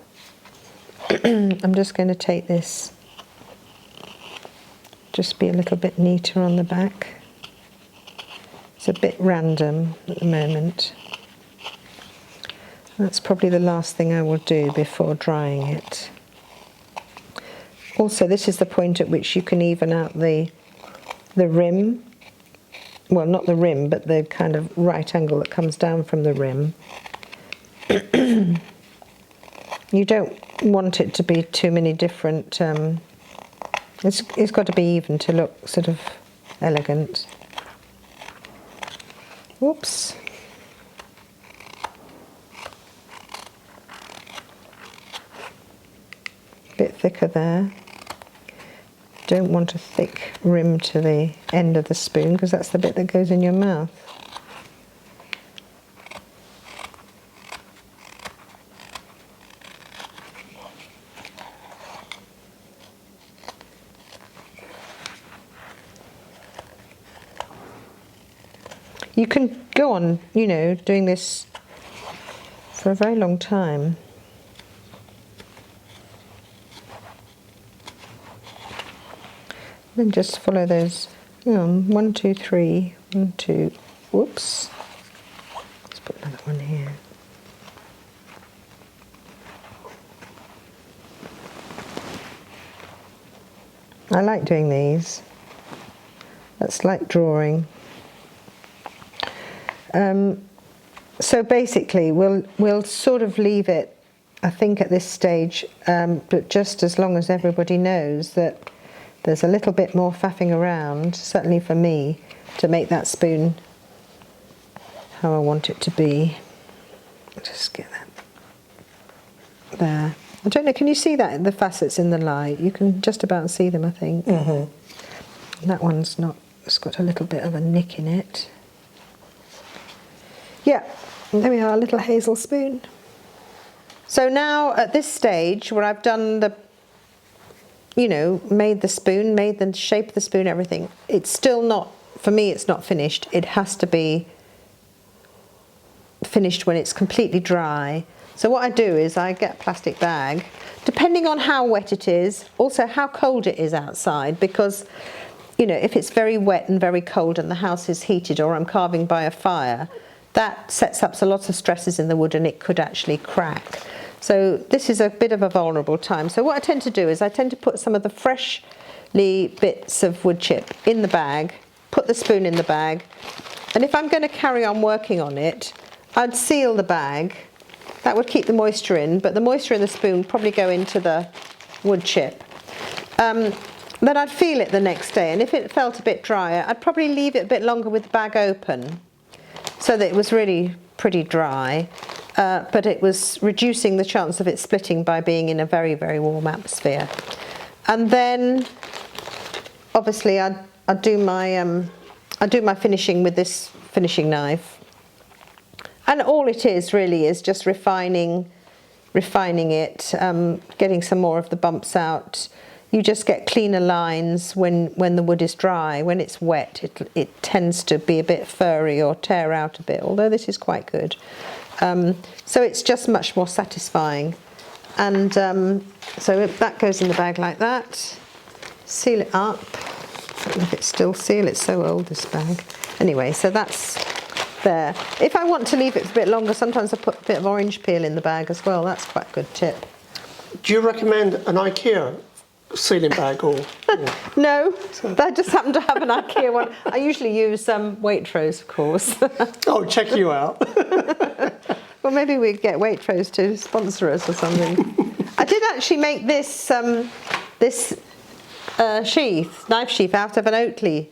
just going to take this, just be a little bit neater on the back. It's a bit random at the moment. That's probably the last thing I will do before drying it. Also, this is the point at which you can even out the rim. Well, not the rim, but the kind of right angle that comes down from the rim. You don't want it to be too many different... it's got to be even to look sort of elegant. Whoops. Bit thicker there. Don't want a thick rim to the end of the spoon because that's the bit that goes in your mouth. You can go on, you know, doing this for a very long time. Then just follow those, hang on, 1, 2, 3, 1, 2, whoops. Let's put another one here. I like doing these. That's like drawing. So basically we'll sort of leave it, I think, at this stage, but just as long as everybody knows that there's a little bit more faffing around, certainly for me, to make that spoon how I want it to be. Just get that there. I don't know, can you see that, the facets in the light? You can just about see them, I think. Mm-hmm. That one's not, it's got a little bit of a nick in it. Yeah, there we are, a little hazel spoon. So now at this stage where I've done the, you know, made the spoon, made the shape of the spoon, everything, it's still not, for me it's not finished. It has to be finished when it's completely dry. So what I do is I get a plastic bag, depending on how wet it is, also how cold it is outside, because you know, if it's very wet and very cold and the house is heated, or I'm carving by a fire, that sets up a lot of stresses in the wood and it could actually crack. So this is a bit of a vulnerable time. So what I tend to do is I tend to put some of the freshly bits of wood chip in the bag, put the spoon in the bag, and if I'm going to carry on working on it, I'd seal the bag. That would keep the moisture in, but the moisture in the spoon would probably go into the wood chip. Then I'd feel it the next day, and if it felt a bit drier, I'd probably leave it a bit longer with the bag open so that it was really pretty dry, but it was reducing the chance of it splitting by being in a very, very warm atmosphere. And then obviously I'd do my finishing with this finishing knife. And all it is really is just refining it, getting some more of the bumps out. You just get cleaner lines when the wood is dry. When it's wet, it tends to be a bit furry or tear out a bit, although this is quite good. So it's just much more satisfying. And so that goes in the bag like that. Seal it up. I don't know if it's still sealed, it's so old, this bag. Anyway, so that's there. If I want to leave it a bit longer, sometimes I put a bit of orange peel in the bag as well. That's quite a good tip. Do you recommend an IKEA sealing bag or? No, I just happen to have an IKEA one. I usually use Waitrose, of course. Oh, check you out. Well, maybe we'd get Waitrose to sponsor us or something. I did actually make this knife sheath out of an Oatly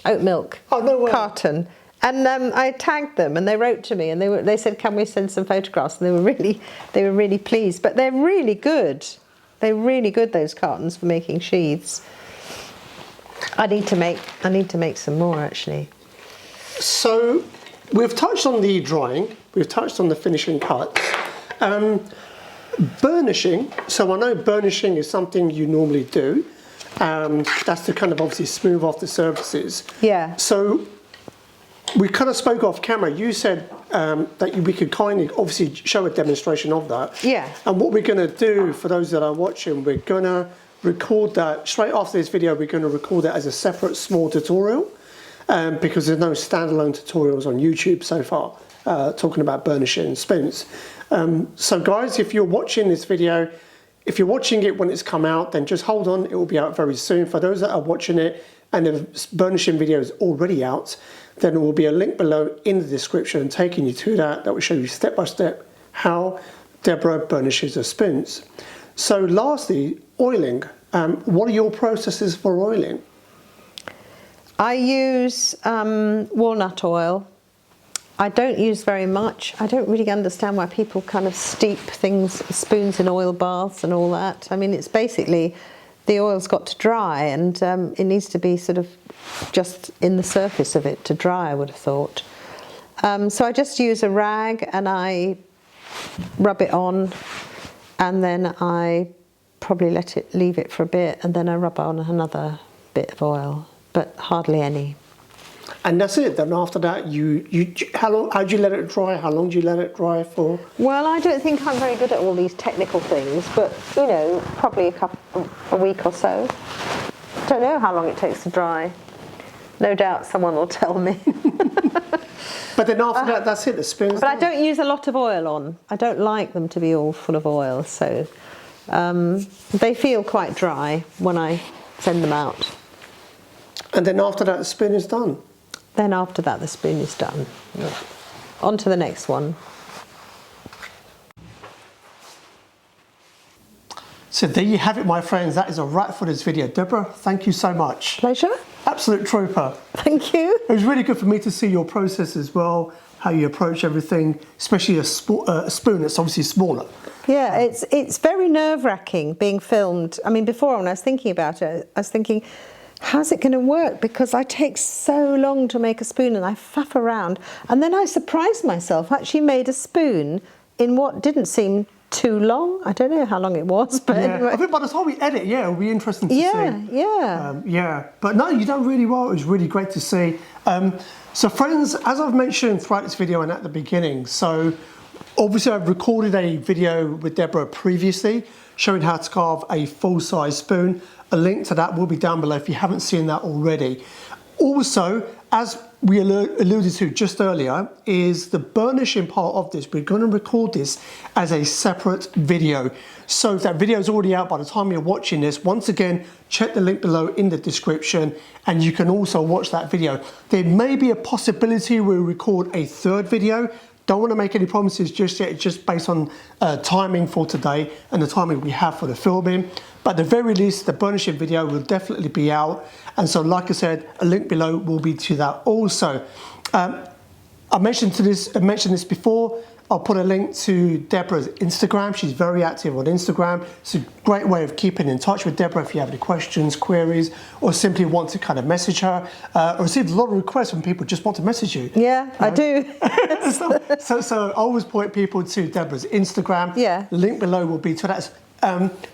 oat milk carton. And I tagged them, and they wrote to me, and they said, "Can we send some photographs?" And they were really pleased. But they're really good. They're really good, those cartons, for making sheaths. I need to make some more, actually. So we've touched on the drying. We've touched on the finishing cuts. Burnishing. So I know burnishing is something you normally do. That's to kind of obviously smooth off the surfaces. Yeah. So we kind of spoke off camera. You said that we could kindly obviously show a demonstration of that. Yeah. And what we're going to do for those that are watching, we're going to record that straight after this video. We're going to record it as a separate small tutorial because there's no standalone tutorials on YouTube so far talking about burnishing spoons. So guys, if you're watching this video, if you're watching it when it's come out, then just hold on. It will be out very soon. For those that are watching it and the burnishing video is already out, then there will be a link below in the description taking you to that will show you step by step how Deborah burnishes her spoons. So lastly, oiling. What are your processes for oiling? I use walnut oil. I don't use very much. I don't really understand why people kind of steep spoons in oil baths and all that. I mean, it's basically the oil's got to dry, and it needs to be sort of just in the surface of it to dry, I would have thought. So I just use a rag and I rub it on, and then I probably leave it for a bit, and then I rub on another bit of oil, but hardly any. And that's it. Then after that, how do you let it dry? How long do you let it dry for? Well, I don't think I'm very good at all these technical things, but you know, probably a week or so. Don't know how long it takes to dry. No doubt someone will tell me. But then after that, that's it. The spoons. But I don't use a lot of oil on. I don't like them to be all full of oil, so they feel quite dry when I send them out. And then after that, the spoon is done. Then after that, the spoon is done. Yeah. On to the next one. So there you have it, my friends. That is a wrap for this video. Deborah, thank you so much. Pleasure. Absolute trooper. Thank you. It was really good for me to see your process as well, how you approach everything, especially a spoon that's obviously smaller. Yeah, it's very nerve-wracking being filmed. I mean, before when I was thinking about it, I was thinking, how's it going to work? Because I take so long to make a spoon and I faff around. And then I surprised myself, I actually made a spoon in what didn't seem too long. I don't know how long it was, but yeah. anyway. I think by the time we edit, it'll be interesting to see. Yeah. But no, you've done really well. It was really great to see. So friends, as I've mentioned throughout this video and at the beginning, so obviously I've recorded a video with Deborah previously. showing how to carve a full-size spoon. A link to that will be down below if you haven't seen that already. Also, as we alluded to just earlier, is the burnishing part of this. We're going to record this as a separate video. So if that video is already out by the time you're watching this, once again, check the link below in the description and you can also watch that video. There may be a possibility we'll record a third video. Don't want to make any promises just yet, just based on timing for today and the timing we have for the filming. But at the very least, the burnishing video will definitely be out. And so, like I said, a link below will be to that also. I mentioned this before. I'll put a link to Deborah's Instagram. She's very active on Instagram. It's a great way of keeping in touch with Deborah if you have any questions, queries, or simply want to kind of message her. I received a lot of requests when people just want to message you. Yeah, I do. so I always point people to Deborah's Instagram. Yeah. Link below will be to that.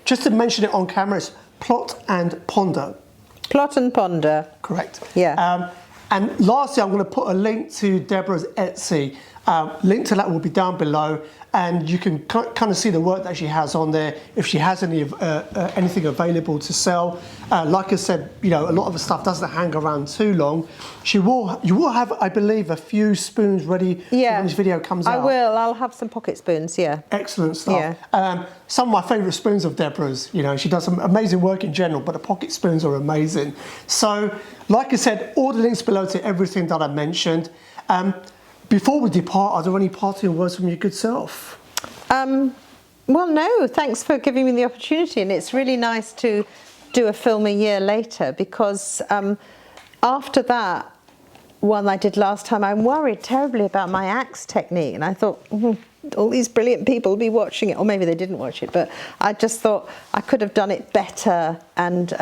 Just to mention it on camera, it's Plot and Ponder. Plot and Ponder. Correct. Yeah. And lastly, I'm going to put a link to Deborah's Etsy. Link to that will be down below, and you can kind of see the work that she has on there. If she has anything available to sell, like I said, you know, a lot of the stuff doesn't hang around too long. You will have, I believe, a few spoons ready when this video comes out. I will. I'll have some pocket spoons. Yeah. Excellent stuff. Yeah. Some of my favourite spoons of Deborah's. You know, she does some amazing work in general, but the pocket spoons are amazing. So, like I said, all the links below to everything that I mentioned. Before we depart, are there any parting words from your good self? Well, no, thanks for giving me the opportunity. And it's really nice to do a film a year later, because after that one I did last time, I worried terribly about my axe technique. And I thought, all these brilliant people will be watching it, or maybe they didn't watch it, but I just thought I could have done it better, and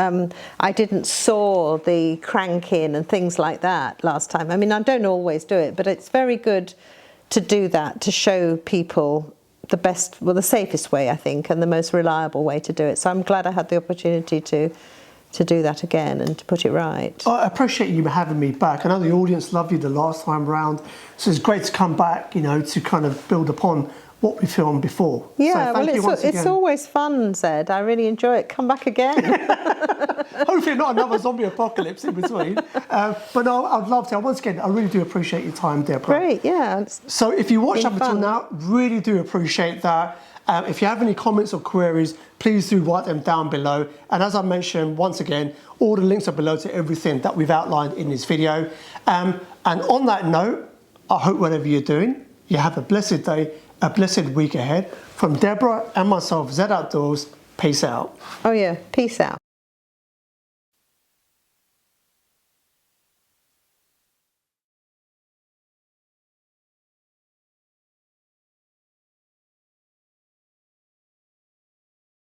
I didn't saw the crank in and things like that last time. I mean, I don't always do it, but it's very good to do that, to show people the best, well, the safest way, I think, and the most reliable way to do it. So I'm glad I had the opportunity to do that again and to put it right. I appreciate you having me back. I know the audience loved you the last time round, so it's great to come back, you know, to kind of build upon what we filmed before. Yeah, so well, it's always fun, Zed. I really enjoy it. Come back again. Hopefully not another zombie apocalypse in between. But no, I'd love to. Once again, I really do appreciate your time, Deborah. Great, yeah. So if you watched up until now, really do appreciate that. If you have any comments or queries, please do write them down below. And as I mentioned, once again, all the links are below to everything that we've outlined in this video. And on that note, I hope whatever you're doing, you have a blessed day, a blessed week ahead. From Deborah and myself, Zed Outdoors, peace out. Oh yeah, peace out.